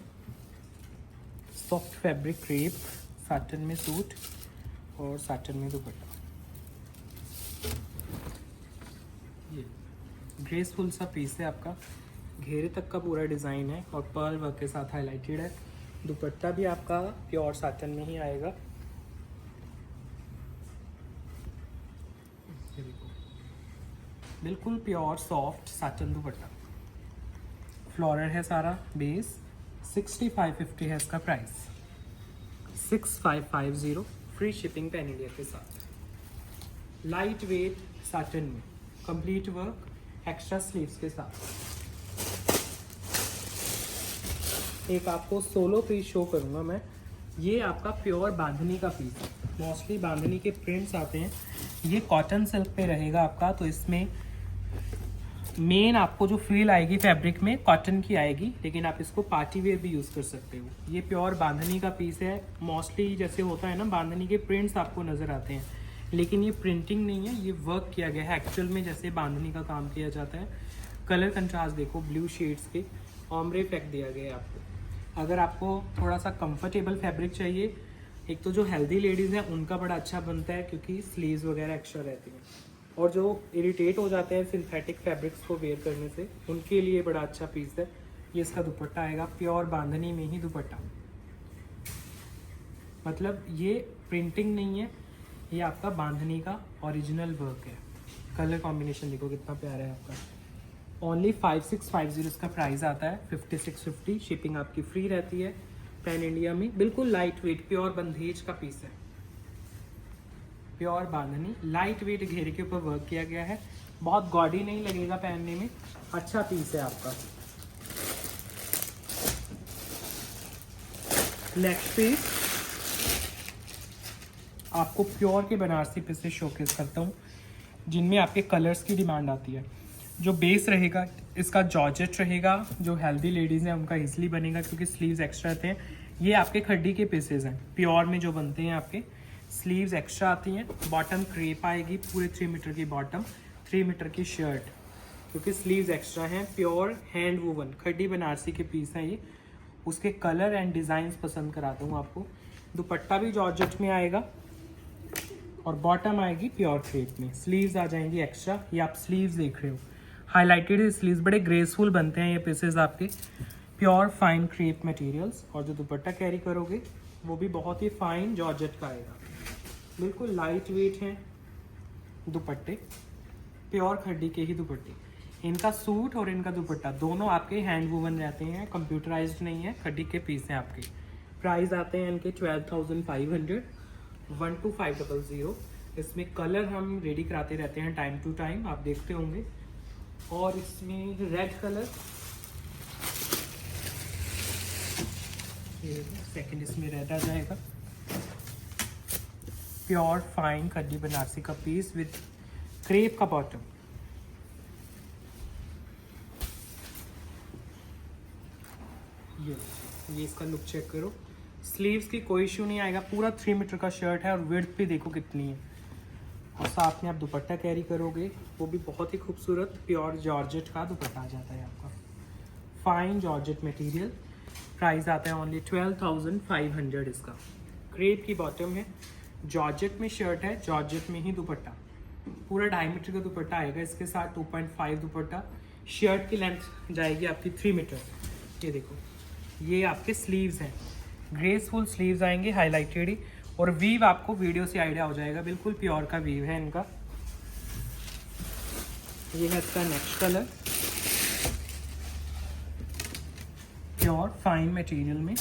soft fabric crepe, satin में सूट और साटन में दुपट्टा। ये ग्रेसफुल सा पीस है आपका, घेरे तक का पूरा डिज़ाइन है और पर्ल वर्क के साथ हाईलाइटेड है। दुपट्टा भी आपका प्योर साटन में ही आएगा। ये देखो बिल्कुल प्योर सॉफ्ट साटन दुपट्टा, फ्लोरल है सारा बेस। 6550 है इसका price, 6550 free shipping pan India के साथ। लाइट वेट साटन में कंप्लीट वर्क, एक्स्ट्रा स्लीव्स के साथ। एक आपको सोलो पीस शो करूंगा मैं, ये आपका प्योर बांधनी का पीस है। मोस्टली बांधनी के प्रिंट्स आते हैं, ये कॉटन सिल्क पे रहेगा आपका, तो इसमें मेन आपको जो फील आएगी फैब्रिक में कॉटन की आएगी, लेकिन आप इसको पार्टी वेयर भी यूज़ कर सकते हो। ये प्योर बांधनी का पीस है। मोस्टली जैसे होता है ना, बांधनी के प्रिंट्स आपको नज़र आते हैं, लेकिन ये प्रिंटिंग नहीं है, ये वर्क किया गया है एक्चुअल में जैसे बांधनी का काम किया जाता है। कलर कंट्रास्ट देखो, ब्लू शेड्स के ऑम्ब्रे इफेक्ट दिया गया है आपको। अगर आपको थोड़ा सा कंफर्टेबल फैब्रिक चाहिए, एक तो जो हेल्दी लेडीज़ हैं उनका बड़ा अच्छा बनता है क्योंकि स्लीव्स वगैरह एक्स्ट्रा रहती हैं, और जो इरिटेट हो जाते हैं सिंथेटिक फैब्रिक्स को वेयर करने से, उनके लिए बड़ा अच्छा पीस है। ये इसका दुपट्टा आएगा, प्योर बांधनी में ही दुपट्टा, मतलब ये प्रिंटिंग नहीं है, ये आपका बांधनी का ओरिजिनल वर्क है। कलर कॉम्बिनेशन देखो कितना प्यारा है आपका। ओनली 5650 इसका प्राइस आता है, 5650। शिपिंग आपकी फ्री रहती है पैन इंडिया में। बिल्कुल लाइट वेट प्योर बंधेज का पीस है, प्योर बांधनी, लाइट वेट घेरे के ऊपर वर्क किया गया है। बहुत गॉडी नहीं लगेगा पहनने में, अच्छा पीस है आपका। नेक्स्ट पीस आपको प्योर के बनारसी पीसेस शोकेस करता हूँ, जिनमें आपके कलर्स की डिमांड आती है। जो बेस रहेगा इसका जॉर्जेट रहेगा, जो हेल्दी लेडीज़ हैं उनका इजीली बनेगा क्योंकि स्लीव्स एक्स्ट्रा रहते हैं। ये आपके खड्डी के पीसेस हैं, प्योर में जो बनते हैं आपके, स्लीव्स एक्स्ट्रा आती हैं। बॉटम क्रेप आएगी, पूरे 3 मीटर की बॉटम, 3 मीटर की शर्ट, क्योंकि स्लीव्स एक्स्ट्रा हैं। प्योर हैंड वूवन खड्डी बनारसी के पीस हैं ये। उसके कलर एंड डिज़ाइंस पसंद कराता हूँ आपको। दुपट्टा भी जॉर्जेट में आएगा और बॉटम आएगी प्योर क्रेप में। स्लीव्स आ जाएंगी एक्स्ट्रा, ये आप स्लीव्स देख रहे हो, हाईलाइटेड स्लीव्स, बड़े ग्रेसफुल बनते हैं ये पीसेस आपके। प्योर फाइन क्रेप मटेरियल्स, और जो दुपट्टा कैरी करोगे वो भी बहुत ही फाइन जॉर्जेट का आएगा। बिल्कुल लाइट वेट है, दुपट्टे, प्योर खड्डी के ही दुपट्टे। इनका सूट और इनका दुपट्टा दोनों आपके हैंड वूवन रहते हैं, कंप्यूटराइज्ड नहीं है, खड्डी के पीस हैं आपके। प्राइस आते हैं इनके 12,500, 12500। इसमें कलर हम रेडी कराते रहते हैं टाइम टू टाइम, आप देखते होंगे। और इसमें रेड कलर, सेकंड इसमें रेड आ जाएगा। प्योर फाइन खड्डी बनारसी का पीस विद क्रेप का बॉटम। ये इसका लुक चेक करो। स्लीव्स की कोई इशू नहीं आएगा, पूरा 3 मीटर का शर्ट है और विड्थ भी देखो कितनी है। और साथ में आप दुपट्टा कैरी करोगे, वो भी बहुत ही खूबसूरत प्योर जॉर्जेट का दुपट्टा आ जाता है आपका, फाइन जॉर्जेट मटेरियल। प्राइस आता है ओनली 12,500 इसका। क्रेप की बॉटम है, जॉर्जेट में शर्ट है, जॉर्जेट में ही दुपट्टा, पूरा 2.5 मीटर का दुपट्टा आएगा इसके साथ। 2.5 दुपट्टा, शर्ट की लेंथ जाएगी आपकी 3 मीटर। ये देखो, ये आपके स्लीव्स हैं, ग्रेसफुल स्लीव्स आएंगे, हाईलाइटेड ही। और वीव आपको वीडियो से आइडिया हो जाएगा, बिल्कुल प्योर का वीव है इनका। ये है इसका next colour, pure fine material में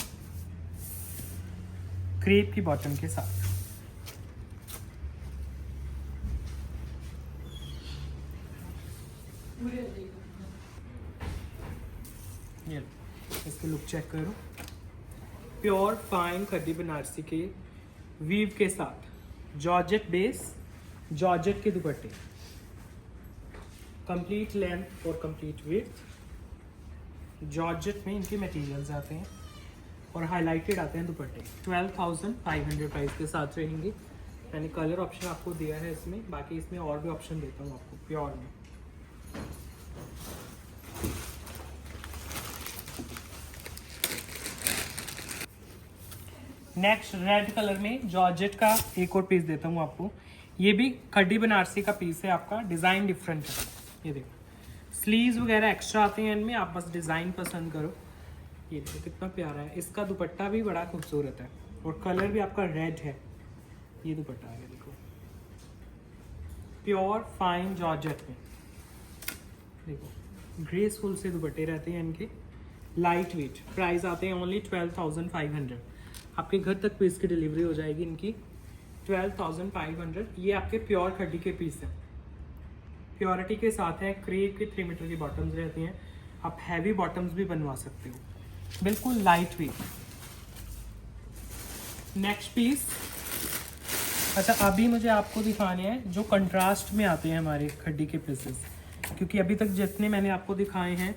क्रेप की बॉटम के साथ। ये इसके लुक चेक करो, प्योर फाइन खड्डी बनारसी के वीव के साथ, जॉर्जेट बेस, जॉर्जेट के दुपट्टे, कंप्लीट लेंथ और कंप्लीट विड्थ। जॉर्जेट में इनके मटेरियल्स आते हैं और हाईलाइटेड आते हैं दुपट्टे। 12,500 प्राइस के साथ रहेंगे। मैंने कलर ऑप्शन आपको दिया है इसमें, बाकी इसमें और भी ऑप्शन देता हूँ आपको प्योर में। नेक्स्ट रेड कलर में जॉर्जेट का एक और पीस देता हूँ आपको। ये भी खड्डी बनारसी का पीस है आपका, डिज़ाइन डिफरेंट है। ये देखो, स्लीव्स वगैरह एक्स्ट्रा आते हैं इनमें, आप बस डिज़ाइन पसंद करो। ये देखो कितना प्यारा है, इसका दुपट्टा भी बड़ा खूबसूरत है और कलर भी आपका रेड है। ये दुपट्टा है, देखो प्योर फाइन जॉर्जेट में, देखो ग्रेसफुल से दुपट्टे रहते हैं इनके, लाइट वेट। प्राइस आते हैं ओनली 12,500। आपके घर तक पीस की डिलीवरी हो जाएगी इनकी। 12,500। ये आपके प्योर खड्डी के पीस हैं, प्योरिटी के साथ है। क्रेप के 3 मीटर की बॉटम्स रहती हैं, आप हैवी बॉटम्स भी बनवा सकते हो, बिल्कुल लाइट वेट। नेक्स्ट पीस, अच्छा अभी मुझे आपको दिखाने हैं जो कंट्रास्ट में आते हैं हमारे खड्डी के पीसेस, क्योंकि अभी तक जितने मैंने आपको दिखाए हैं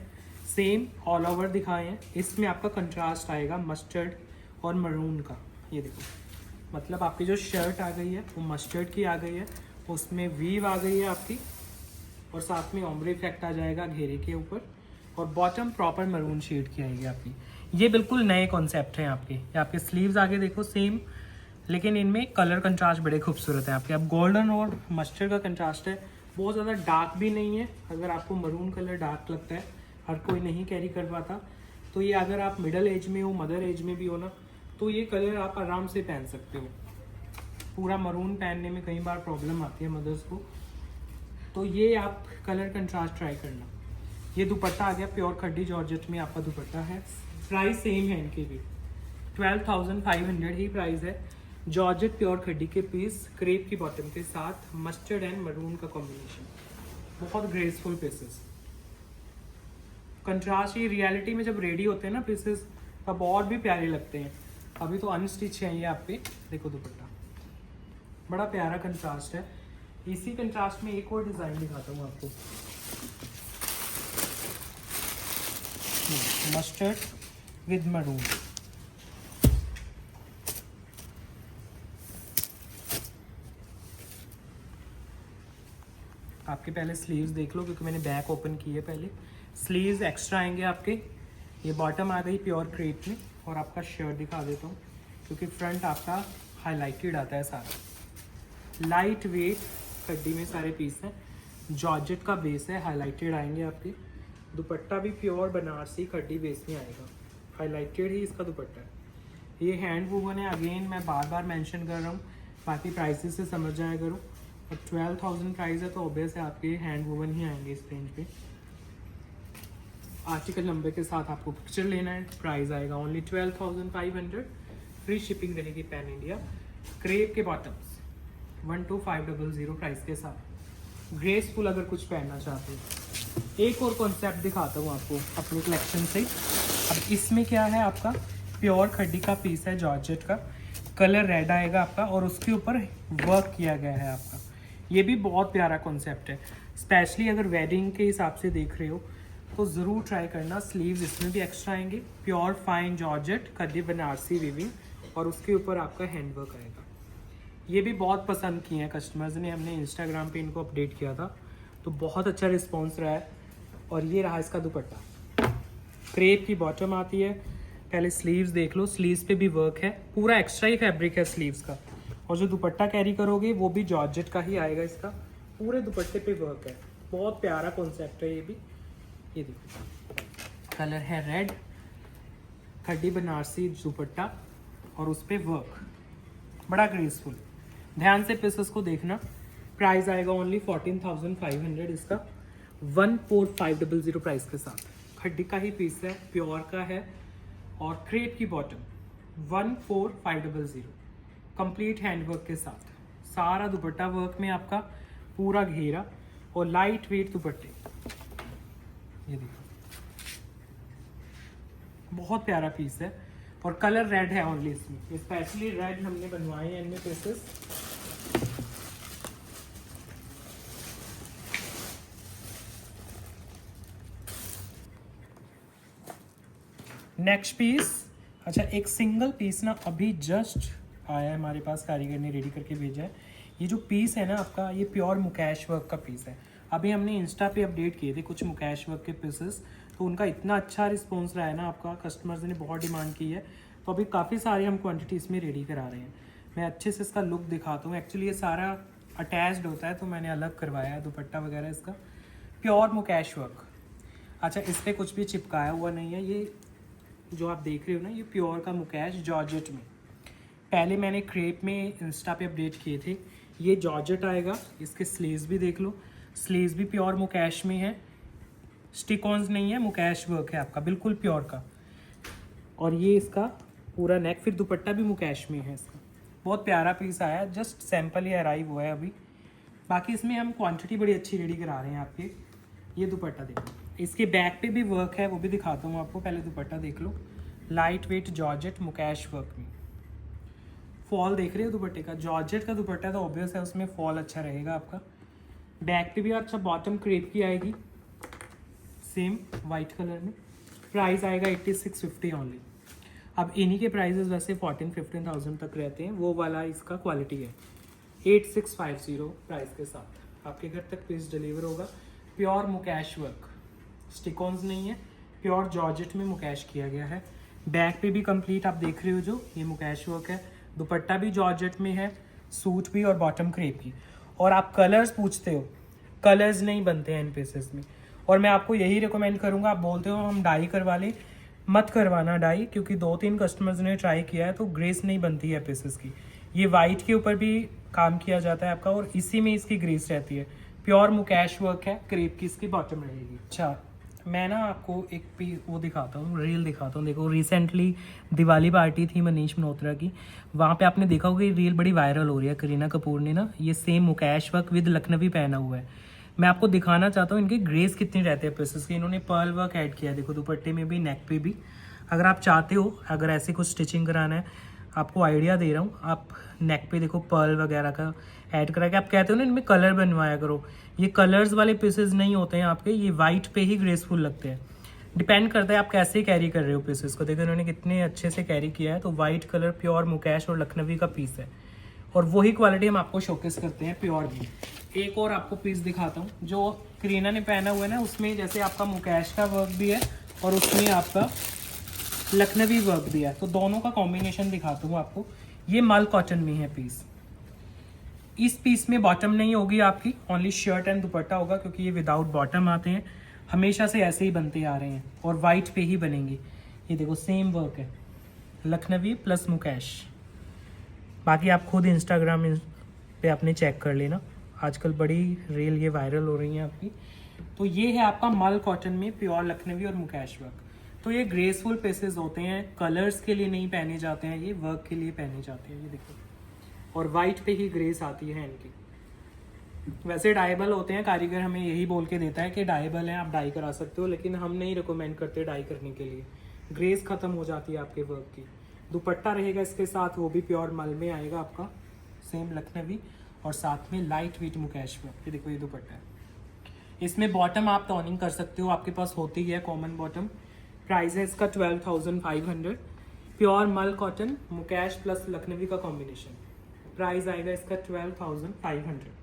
सेम ऑल ओवर दिखाए हैं, इसमें आपका कंट्रास्ट आएगा मस्टर्ड और मरून का। ये देखो, मतलब आपकी जो शर्ट आ गई है वो मस्टर्ड की आ गई है, उसमें वीव आ गई है आपकी, और साथ में ओम्ब्रे इफेक्ट आ जाएगा घेरे के ऊपर, और बॉटम प्रॉपर मरून शेड की आएगी आपकी। ये बिल्कुल नए कॉन्सेप्ट हैं आपके। ये आपके स्लीव्स आगे देखो सेम, लेकिन इनमें कलर कंट्रास्ट बड़े खूबसूरत है आपके। अब गोल्डन और मस्टर्ड का कंट्रास्ट है, बहुत ज़्यादा डार्क भी नहीं है। अगर आपको मरून कलर डार्क लगता है, हर कोई नहीं कैरी कर पाता, तो ये अगर आप मिडल एज में हो, मदर एज में भी हो ना, तो ये कलर आप आराम से पहन सकते हो। पूरा मरून पहनने में कई बार प्रॉब्लम आती है मदर्स को, तो ये आप कलर कंट्रास्ट ट्राई करना। ये दुपट्टा आ गया प्योर खड्डी जॉर्जेट में आपका दुपट्टा है। प्राइस सेम है इनकी भी, 12,500 ही प्राइस है। जॉर्जेट प्योर खड्डी के पीस, क्रेप की बॉटम के साथ, मस्टर्ड एंड मरून का कॉम्बिनेशन, बहुत ग्रेसफुल पीसेस। कंट्रास्ट ये रियलिटी में जब रेडी होते हैं ना पीसेस, तब और भी प्यारे लगते हैं। अभी तो अनस्टिच है ये आप पे, देखो दुपट्टा बड़ा प्यारा कंट्रास्ट है। इसी कंट्रास्ट में एक और डिज़ाइन दिखाता हूँ आपको, मस्टर्ड विद मरून। आपके पहले स्लीव्स देख लो, क्योंकि मैंने बैक ओपन की है पहले। स्लीव्स एक्स्ट्रा आएंगे आपके। ये बॉटम आ गई प्योर क्रेप में, और आपका शर्ट दिखा देता हूँ, क्योंकि फ्रंट आपका हाईलाइटेड आता है सारा। लाइट वेट खड्डी में सारे पीस हैं, जॉर्जेट का बेस है, हाईलाइटेड आएंगे आपके। दुपट्टा भी प्योर बनारसी खड्डी बेस में आएगा, हाईलाइटेड ही इसका दुपट्टा है। ये हैंड वूवन है, अगेन मैं बार बार मेंशन कर रहा हूँ, बाकी प्राइसेस से समझ जाया करो। और 12,000 प्राइस है तो ऑब्वियस है आपके हैंड वूवन ही आएंगे इस रेंज पे। आर्टिकल नंबर के साथ आपको पिक्चर लेना है, प्राइस आएगा ओनली 12,500, फ्री शिपिंग रहेगी पैन इंडिया। क्रेप के बॉटम्स 12,500 प्राइस के साथ, ग्रेसफुल अगर कुछ पहनना चाहते हो। एक और कॉन्सेप्ट दिखाता हूँ आपको अपनी कलेक्शन से। अब इसमें क्या है, आपका प्योर खड्डी का पीस है, जॉर्जेट का, कलर रेड आएगा आपका और उसके ऊपर वर्क किया गया है आपका। ये भी बहुत प्यारा कॉन्सेप्ट है, स्पेशली अगर वेडिंग के हिसाब से देख रहे हो तो ज़रूर ट्राई करना। स्लीव्स इसमें भी एक्स्ट्रा आएंगे, pure fine georgette khaddi Banarasi weaving और उसके ऊपर आपका हैंडवर्क आएगा। ये भी बहुत पसंद किए हैं कस्टमर्स ने, हमने इंस्टाग्राम पे इनको अपडेट किया था तो बहुत अच्छा रिस्पॉन्स रहा है। और ये रहा इसका दुपट्टा, क्रेप की बॉटम आती है। पहले स्लीव्स देख लो, स्लीव्स पे भी वर्क है, पूरा एक्स्ट्रा ही फैब्रिक है स्लीव्स का। और जो दुपट्टा कैरी करोगे वो भी जॉर्जेट का ही आएगा, इसका पूरे दुपट्टे पे वर्क है। बहुत प्यारा कॉन्सेप्ट है ये भी। ये देखो कलर है रेड, खड्डी बनारसी दुपट्टा और उस पर वर्क, बड़ा ग्रेसफुल। ध्यान से पीसेस को देखना। प्राइस आएगा ओनली 14,500 इसका, 14,500 प्राइस के साथ। खड्डी का ही पीस है, प्योर का है और क्रेप की बॉटम 14,500 कंप्लीट हैंडवर्क के साथ। सारा दुपट्टा वर्क में आपका पूरा घेरा और लाइट वेट दुपट्टे। ये देखो बहुत प्यारा पीस है और कलर रेड है ओनली इसमें, स्पेशली रेड हमने बनवाए हैं इनमें पीसेस। नेक्स्ट पीस, अच्छा एक सिंगल पीस ना अभी जस्ट आया है हमारे पास, कारीगर ने रेडी करके भेजा है। ये जो पीस है ना आपका, ये प्योर मुकेश वर्क का पीस है। अभी हमने इंस्टा पे अपडेट किए थे कुछ मुकेश वर्क के पीसेस, तो उनका इतना अच्छा रिस्पॉन्स रहा है ना आपका, कस्टमर्स ने बहुत डिमांड की है। तो अभी काफ़ी सारी हम क्वांटिटी इसमें रेडी करा रहे हैं। मैं अच्छे से इसका लुक दिखाता हूँ। एक्चुअली ये सारा अटैच्ड होता है तो मैंने अलग करवाया है दुपट्टा वगैरह इसका। Pure Mukesh work. अच्छा इस पर कुछ भी चिपकाया हुआ नहीं है, ये जो आप देख रहे हो ना ये प्योर का मुकेश जॉर्जेट में। पहले मैंने क्रेप में इंस्टा पे अपडेट किए थे, ये जॉर्जेट आएगा। इसके स्लीव्स भी देख लो, स्लीव्स भी प्योर मुकेश में है, स्टिकॉन्स नहीं है, मुकेश वर्क है आपका बिल्कुल प्योर का। और ये इसका पूरा नेक, फिर दुपट्टा भी मुकेश में है इसका। बहुत प्यारा पीस आया, जस्ट सैंपल ही अराइव हुआ है अभी। बाकी इसमें हम क्वांटिटी बड़ी अच्छी रेडी करा रहे हैं आपके। ये दुपट्टा देखो, इसके बैक पे भी वर्क है, वो भी दिखाता हूँ आपको। पहले दुपट्टा देख लो, light weight georgette mukesh work में। फॉल देख रहे हो दुपट्टे का, जॉर्जेट का दुपट्टा तो ऑब्वियस है उसमें फॉल अच्छा रहेगा आपका। बैक पे भी अच्छा, बॉटम क्रेप की आएगी सेम वाइट कलर में। प्राइस आएगा 8650 ओनली। अब इन्हीं के प्राइजेस वैसे 14-15,000 तक रहते हैं, वो वाला इसका क्वालिटी है। 8650 प्राइस के साथ आपके घर तक पीस डिलीवर होगा। प्योर मुकेश वर्क, स्टिकॉन्स नहीं है, प्योर जॉर्जेट में मुकेश किया गया है। बैक पे भी कंप्लीट आप देख रहे हो जो ये मुकेश वर्क है। दुपट्टा भी जॉर्जेट में है, सूट भी और बॉटम क्रेप की। और आप कलर्स पूछते हो, कलर्स नहीं बनते हैं इन पीसेस में। और मैं आपको यही रिकमेंड करूंगा, आप बोलते हो हम डाई करवा लें, मत करवाना डाई, क्योंकि 2-3 कस्टमर्स ने ट्राई किया है तो ग्रेस नहीं बनती है पीसेस की। ये वाइट के ऊपर भी काम किया जाता है आपका और इसी में इसकी ग्रेस रहती है। प्योर मुकेश वर्क है, क्रेप की इसकी बॉटम रहेगी। अच्छा मैं ना आपको एक वो दिखाता हूँ, रील दिखाता हूँ। देखो रिसेंटली दिवाली पार्टी थी मनीष मल्होत्रा की, वहाँ पे आपने देखा होगा ये रील बड़ी वायरल हो रही है। करीना कपूर ने ना ये same mukaish work with Lucknowi पहना हुआ है। मैं आपको दिखाना चाहता हूँ इनके ग्रेस कितनी रहते हैं पीसेस की। इन्होंने पर्ल वर्क ऐड किया है, देखो दुपट्टे में भी, नेक पे भी। अगर आप चाहते हो, अगर ऐसे कुछ स्टिचिंग कराना है, आपको आइडिया दे रहा हूँ, आप नेक पे देखो पर्ल वगैरह का ऐड करा के, आप कहते हो ना इनमें कलर बनवाया करो, ये कलर्स वाले पीसेस नहीं होते हैं आपके, ये वाइट पे ही ग्रेसफुल लगते हैं। डिपेंड करता है आप कैसे कैरी कर रहे हो पीसेस को। देखो इन्होंने कितने अच्छे से कैरी किया है। तो वाइट कलर प्योर मुकेश और लखनवी का पीस है और वही क्वालिटी हम आपको शोकेस करते हैं प्योर की। एक और आपको पीस दिखाता हूँ जो करीना ने पहना हुआ है ना, उसमें जैसे आपका मुकेश का वर्क भी है और उसमें आपका लखनवी वर्क भी है, तो दोनों का कॉम्बिनेशन दिखाता हूँ आपको। ये मल कॉटन में है पीस। इस पीस में बॉटम नहीं होगी आपकी, ओनली शर्ट एंड दुपट्टा होगा, क्योंकि ये विदाउट बॉटम आते हैं, हमेशा से ऐसे ही बनते आ रहे हैं और वाइट पे ही बनेंगे। ये देखो सेम वर्क है, लखनवी प्लस मुकेश। बाकी आप खुद इंस्टाग्राम पे अपने चेक कर लेना, आजकल बड़ी रील ये वायरल हो रही हैं आपकी। तो ये है आपका मल कॉटन में प्योर लखनवी और मुकेश वर्क। तो ये ग्रेसफुल पीसेस होते हैं, कलर्स के लिए नहीं पहने जाते हैं, ये वर्क के लिए पहने जाते हैं। ये देखो, और वाइट पे ही ग्रेस आती है इनकी। वैसे डाइबल होते हैं, कारीगर हमें यही बोल के देता है कि डाइबल हैं, आप डाई करा सकते हो, लेकिन हम नहीं रिकमेंड करते डाई करने के लिए, ग्रेस खत्म हो जाती है आपके वर्क की। दुपट्टा रहेगा इसके साथ, वो भी प्योर मल में आएगा आपका, सेम लखनवी, और साथ में लाइट वेट मुकेश वर्क। ये देखो, ये दुपट्टा है। इसमें बॉटम आप टॉनिंग कर सकते हो, आपके पास होती है कॉमन बॉटम। प्राइस है इसका 12,500। प्योर मल कॉटन मुकेश प्लस लखनवी का कॉम्बिनेशन, प्राइस आएगा इसका 12,500।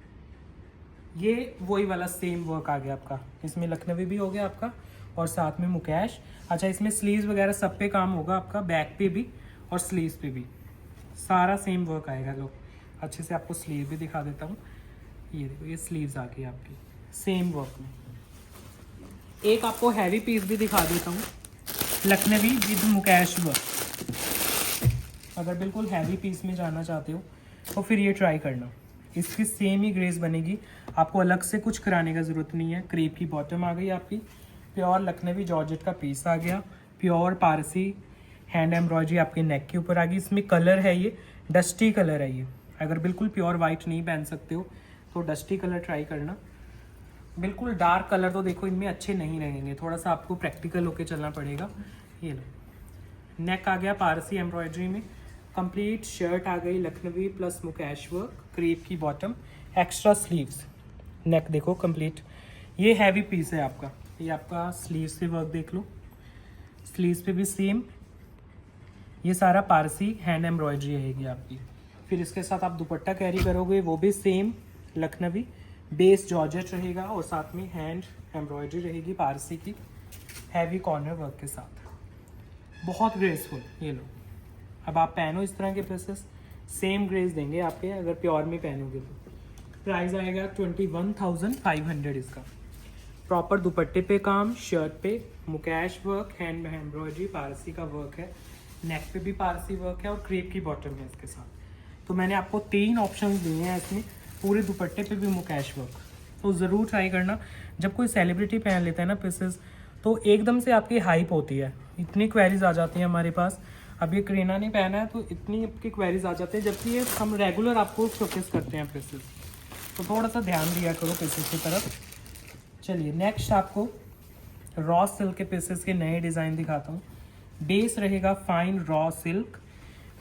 ये वही वाला सेम वर्क आ गया आपका, इसमें लखनवी भी हो गया आपका और साथ में मुकेश। अच्छा, इसमें स्लीव्स वगैरह सब पे काम होगा आपका, बैक पे भी और स्लीव्स पे भी सारा सेम वर्क आएगा। लो अच्छे से आपको स्लीव भी दिखा देता हूँ। ये देखो, ये स्लीव्स आ गई आपकी सेम वर्क में। एक आपको हैवी पीस भी दिखा देता हूँ, लखनवी विद मुकेश वर्क। अगर बिल्कुल हैवी पीस में जाना चाहते हो तो फिर ये ट्राई करना, इसकी सेम ही ग्रेस बनेगी, आपको अलग से कुछ कराने का ज़रूरत नहीं है। क्रेप की बॉटम आ गई आपकी, प्योर लखनवी जॉर्जेट का पीस आ गया, प्योर पारसी हैंड एम्ब्रॉयडरी आपके नेक के ऊपर आ गई। इसमें कलर है, ये डस्टी कलर है। ये अगर बिल्कुल प्योर वाइट नहीं पहन सकते हो तो डस्टी कलर ट्राई करना। बिल्कुल डार्क कलर तो देखो इनमें अच्छे नहीं रहेंगे, थोड़ा सा आपको प्रैक्टिकल होके चलना पड़ेगा। ये लो, नेक आ गया पारसी एम्ब्रॉयडरी में, कंप्लीट शर्ट आ गई Lucknowi plus mukaish work, crepe की बॉटम, एक्स्ट्रा स्लीव्स, नेक देखो कंप्लीट। ये हैवी पीस है आपका, ये आपका स्लीव से वर्क देख लो, स्लीव्स पे भी सेम, ये सारा पारसी हैंड एम्ब्रॉयडरी रहेगी आपकी। फिर इसके साथ आप दुपट्टा कैरी करोगे, वो भी सेम लखनवी, बेस जॉर्जेट रहेगा और साथ में हैंड एम्ब्रॉयडरी रहेगी पारसी की, हैवी कॉर्नर वर्क के साथ, बहुत ग्रेसफुल। ये लो, अब आप पहनो इस तरह के पीसेस, सेम ग्रेस देंगे आपके अगर प्योर में पहनोगे तो। प्राइस आएगा 21,500 इसका। प्रॉपर दुपट्टे पे काम, शर्ट पे मुकेश वर्क, हैंड में एम्ब्रॉयडरी, पारसी का वर्क है, नेक पे भी पारसी वर्क है और क्रेप की बॉटम है इसके साथ। तो मैंने आपको 3 ऑप्शन दिए हैं इसमें, पूरे दुपट्टे पे भी मुकेश वर्क। तो ज़रूर ट्राई करना। जब कोई सेलिब्रिटी पहन लेता है ना पीसेस, तो एकदम से आपकी हाइप होती है, इतनी क्वेरीज आ जाती हैं हमारे पास। अब ये करीना ने पहना है तो इतनी आपकी क्वेरीज आ जाती है, जबकि ये हम रेगुलर आपको शोकेस करते हैं पीसेस। तो थोड़ा सा ध्यान दिया करो पीसेस की तरफ। चलिए नेक्स्ट आपको रॉ सिल्क के पीसेस के नए डिज़ाइन दिखाता हूँ। बेस रहेगा फाइन रॉ सिल्क,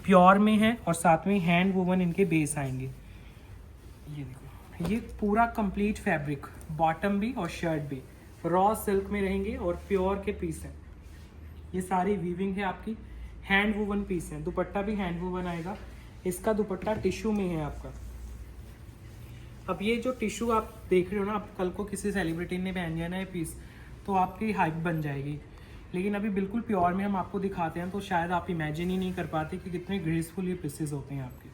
प्योर में है और साथ में हैंड वूवन इनके बेस आएंगे। ये देखो, ये पूरा कंप्लीट फैब्रिक, बॉटम भी और शर्ट भी रॉ सिल्क में रहेंगे और प्योर के पीस हैं। ये सारी वीविंग है आपकी, हैंड वूवन पीस है, दुपट्टा भी हैंड वूवन आएगा। इसका दुपट्टा टिश्यू में है आपका। अब ये जो टिश्यू आप देख रहे हो ना, आप कल को किसी सेलिब्रिटी ने पहन लिया ना ये पीस, तो आपकी हाइप बन जाएगी। लेकिन अभी बिल्कुल प्योर में हम आपको दिखाते हैं तो शायद आप इमेजिन ही नहीं कर पाते कि कितने ग्रेसफुल ये पीसेस होते हैं आपके।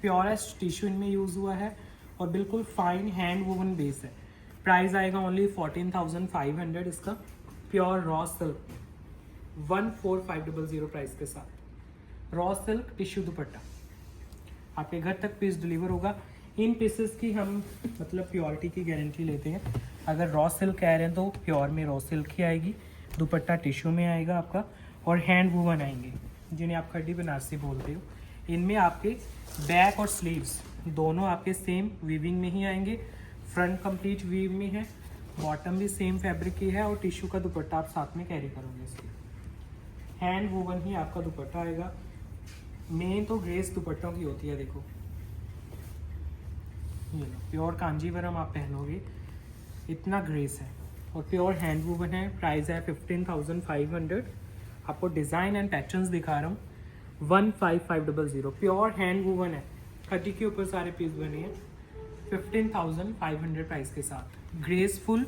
प्योरेस्ट टिश्यू इनमें यूज़ हुआ है और बिल्कुल फाइन हैंड वूवन बेस है। प्राइस आएगा ओनली 14,500 इसका, प्योर रॉ सिल्क 14,500 प्राइस के साथ। रॉ सिल्क टिश्यू दुपट्टा आपके घर तक पीस डिलीवर होगा। इन पीसेस की हम मतलब प्योरिटी की गारंटी लेते हैं। अगर रॉ सिल्क कह रहे हैं तो प्योर में रॉ सिल्क ही आएगी, दुपट्टा टिश्यू में आएगा आपका और हैंड वूवन आएंगे जिन्हें आप खड्डी बनारसी बोलते हो। इनमें आपके बैक और स्लीव्स दोनों आपके सेम वीविंग में ही आएंगे। फ्रंट कंप्लीट वीव में है, बॉटम भी सेम फैब्रिक की है और टिश्यू का दुपट्टा आप साथ में कैरी करोगे। इसकी हैंड वूवन ही आपका दुपट्टा आएगा। मेन तो ग्रेस दुपट्टों की होती है, देखो ये लो, प्योर कांजीवरम आप पहनोगे, इतना ग्रेस है और प्योर हैंड वूवन है। प्राइस है 15,500। आपको डिज़ाइन एंड पैटर्न्स दिखा रहा हूँ। 15,500 प्योर हैंड वूवन है, खड्डी के ऊपर सारे पीस बने हैं। 15,500 प्राइस के साथ, graceful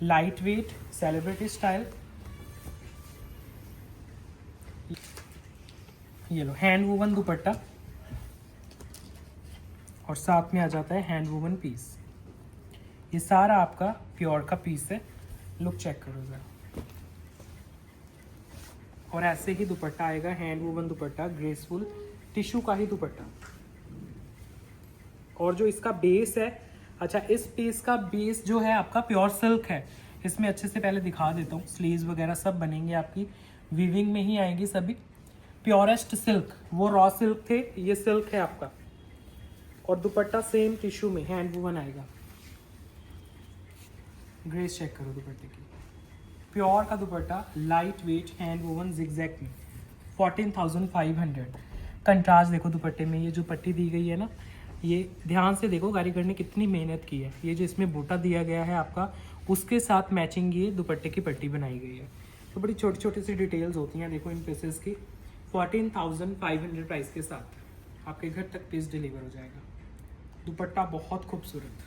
light weight celebrity style. ये लो, हैंड वूवन दुपट्टा और साथ में आ जाता है हैंड वूवन पीस। ये सारा आपका प्योर का पीस है, लुक चेक करो जरा। और ऐसे ही दुपट्टा आएगा, हैंड वूवन दुपट्टा, ग्रेसफुल टिश्यू का ही दुपट्टा। और जो इसका बेस है अच्छा, इस पीस का बेस जो है आपका प्योर सिल्क है। इसमें अच्छे से पहले दिखा देता हूँ, स्लीव्स वगैरह सब बनेंगे आपकी वीविंग में ही आएंगी सभी। प्योरेस्ट सिल्क, वो रॉ सिल्क थे, ये सिल्क है आपका। और दुपट्टा सेम टिश्यू में हैंड वूवन आएगा। ग्रेस चेक करो दुपट्टे की, प्योर का दुपट्टा, light weight, hand woven zigzag में, 14,500। कंट्रास्ट देखो दुपट्टे में, ये जो पट्टी दी गई है ना, ये ध्यान से देखो कारीगर ने कितनी मेहनत की है। ये जो इसमें बूटा दिया गया है आपका, उसके साथ मैचिंग ये दुपट्टे की पट्टी बनाई गई है। तो बड़ी छोटी छोटी सी डिटेल्स होती हैं देखो इन पीसेस की। 14,500 प्राइस के साथ आपके घर तक पीस डिलीवर हो जाएगा। दुपट्टा बहुत खूबसूरत,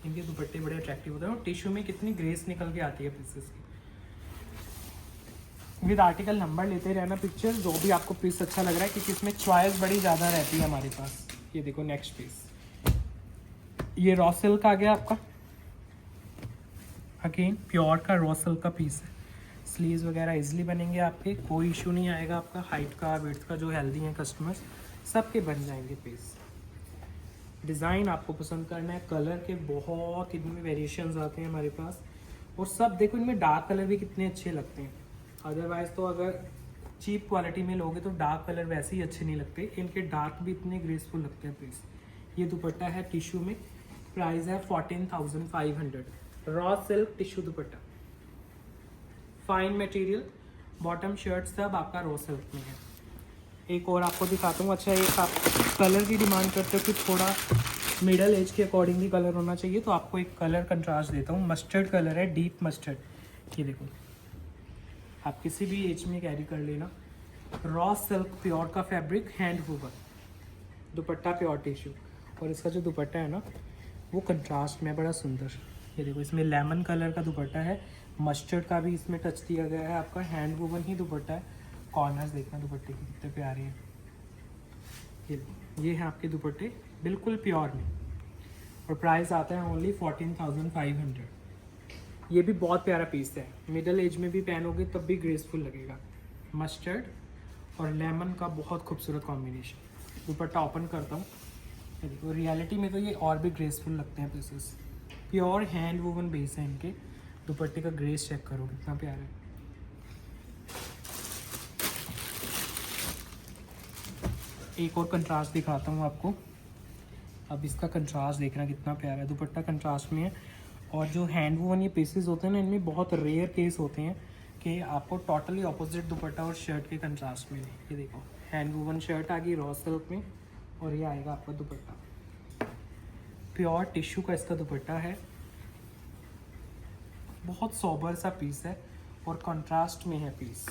इनके दुपट्टे बड़े अट्रैक्टिव होते हैं और टिश्यू में कितनी ग्रेस निकल के आती है पीसेस की। विद आर्टिकल नंबर लेते रहना पिक्चर, जो भी आपको पीस अच्छा लग रहा है, क्योंकि इसमें चॉइस बड़ी ज़्यादा रहती है हमारे पास। ये देखो नेक्स्ट पीस, ये रॉ सिल्क आ गया आपका, अगेन प्योर का रॉ सिल्क का पीस है। स्लीव्स वगैरह इजीली बनेंगे आपके, कोई इशू नहीं आएगा आपका। हाइट का विड्थ का जो हेल्दी हैं कस्टमर्स, सबके बन जाएंगे पीस। डिज़ाइन आपको पसंद करना है, कलर के बहुत इनमें वेरिएशंस आते हैं हमारे पास। और सब देखो इनमें डार्क कलर भी कितने अच्छे लगते हैं। अदरवाइज़ तो अगर चीप क्वालिटी में लोगे तो डार्क कलर वैसे ही अच्छे नहीं लगते, इनके डार्क भी इतने ग्रेसफुल लगते हैं पीस। ये दुपट्टा है टिश्यू में, प्राइस है 14,500। रॉ सिल्क टिश्यू दुपट्टा, फाइन मटेरियल, बॉटम शर्ट सब आपका रॉ सिल्क में है। एक और आपको दिखाता हूँ। अच्छा, एक आप कलर की डिमांड करते हो कि थोड़ा मिडल एज के अकॉर्डिंगली कलर होना चाहिए, तो आपको एक कलर कंट्रास्ट देता हूँ। मस्टर्ड कलर है, डीप मस्टर्ड। ये देखो, आप किसी भी एज में कैरी कर लेना। रॉ सिल्क प्योर का फैब्रिक, हैंड वूवन, दुपट्टा प्योर टिश्यू। और इसका जो दुपट्टा है ना, वो कंट्रास्ट में बड़ा सुंदर। ये देखो, इसमें लेमन कलर का दुपट्टा है, मस्टर्ड का भी इसमें टच दिया गया है आपका। हैंड वूवन ही दुपट्टा है। कॉर्नर्स देखना दुपट्टे की कितने प्यारे हैं। ये है आपके दुपट्टे बिल्कुल प्योर में, और प्राइस आता है ओनली 14,500। ये भी बहुत प्यारा पीस है, मिडल एज में भी पहनोगे तब भी ग्रेसफुल लगेगा। मस्टर्ड और लेमन का बहुत खूबसूरत कॉम्बिनेशन। दुपट्टा ओपन करता हूँ, ये देखो, रियलिटी में तो ये और भी ग्रेसफुल लगते हैं pieces. Pure hand woven base है इनके। दुपट्टे का ग्रेस चेक करो कितना प्यारा है। एक और कंट्रास्ट दिखाता हूँ आपको। अब इसका कंट्रास्ट देखना कितना प्यारा है। दुपट्टा कंट्रास्ट में है, और जो हैंड वूवन ये पीसेस होते हैं ना, इनमें बहुत रेयर केस होते हैं कि आपको टोटली ऑपोजिट दुपट्टा और शर्ट के कंट्रास्ट में। ये देखो, हैंड वूवन शर्ट आ गई रॉ सिल्क में, और ये आएगा आपका दुपट्टा प्योर टिश्यू का। इसका दुपट्टा है, बहुत सोबर सा पीस है और कंट्रास्ट में है पीस।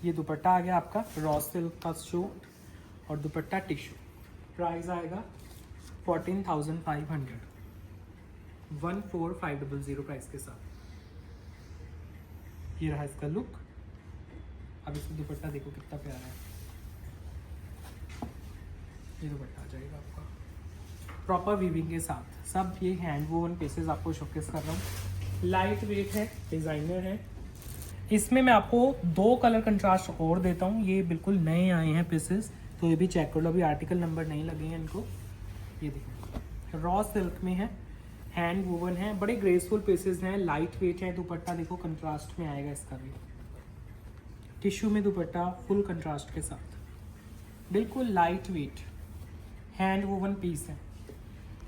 ये दुपट्टा आ गया आपका रॉ सिल्क का सूट, और दुपट्टा टिश्यू। प्राइस आएगा 14,500, 14,500 प्राइस के साथ। ये रहा इसका लुक। अब इसका दुपट्टा देखो कितना प्यारा है। ये दुपट्टा आ जाएगा आपका प्रॉपर वीविंग के साथ। सब ये हैंड वूवन पीसेस आपको शोकेस कर रहा हूँ। लाइट वेट है, डिज़ाइनर है। इसमें मैं आपको 2 कलर कंट्रास्ट और देता हूँ। ये बिल्कुल नए आए हैं पीसेस, तो ये भी चेक कर लो, अभी आर्टिकल नंबर नहीं लगे हैं इनको। ये देखो, रॉ सिल्क में है, हैंड वूवन है, बड़े ग्रेसफुल पीसेस हैं, लाइट वेट है। दुपट्टा देखो कंट्रास्ट में आएगा इसका भी, टिश्यू में दुपट्टा फुल कंट्रास्ट के साथ, बिल्कुल light weight hand woven piece है।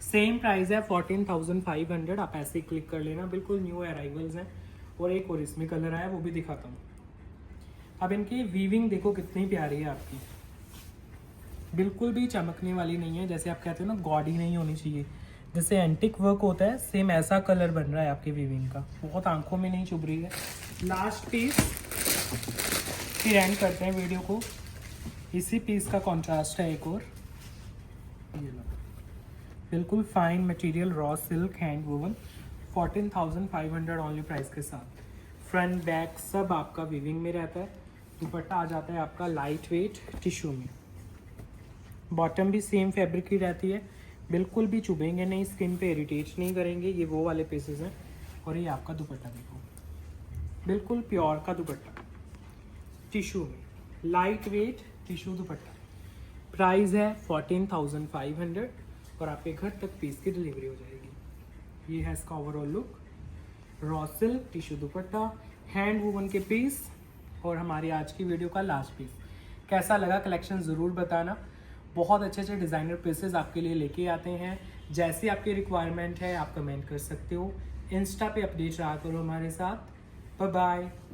सेम प्राइस है 14,500। आप ऐसे ही क्लिक कर लेना, बिल्कुल न्यू अराइवल्स हैं। और एक और इसमें कलर आया, वो भी दिखाता हूँ। अब इनकी वीविंग देखो कितनी प्यारी है आपकी, बिल्कुल भी चमकने वाली नहीं है। जैसे आप कहते हो ना, गॉडी नहीं होनी चाहिए, जैसे एंटिक वर्क होता है, सेम ऐसा कलर बन रहा है आपकी वीविंग का। बहुत आंखों में नहीं चुभ रही है। लास्ट पीस, फिर एंड करते हैं वीडियो को। इसी पीस का कॉन्ट्रास्ट है एक और, ये लो, बिल्कुल fine material raw silk hand woven, 14,500 only price के साथ। फ्रंट बैक सब आपका वीविंग में रहता है। दुपट्टा आ जाता है आपका लाइट वेट टिश्यू में। बॉटम भी सेम फैब्रिक की रहती है, बिल्कुल भी चुभेंगे नहीं, स्किन पे इरिटेट नहीं करेंगे। ये वो वाले पीसेस हैं। और ये आपका दुपट्टा देखो, बिल्कुल प्योर का दुपट्टा टिश्यू में, लाइट वेट टिश्यू दुपट्टा। प्राइस है 14,500, और आपके घर तक पीस की डिलीवरी हो जाएगी। ये है इसका overall look. Raw silk tissue दुपट्टा, हैंड वूवन के पीस और हमारी आज की वीडियो का लास्ट पीस। कैसा लगा कलेक्शन ज़रूर बताना। बहुत अच्छे अच्छे डिज़ाइनर पीसेस आपके लिए लेके आते हैं। जैसी आपकी रिक्वायरमेंट है आप कमेंट कर सकते हो। इंस्टा पे अपडेट रहा करो हमारे साथ। Bye bye.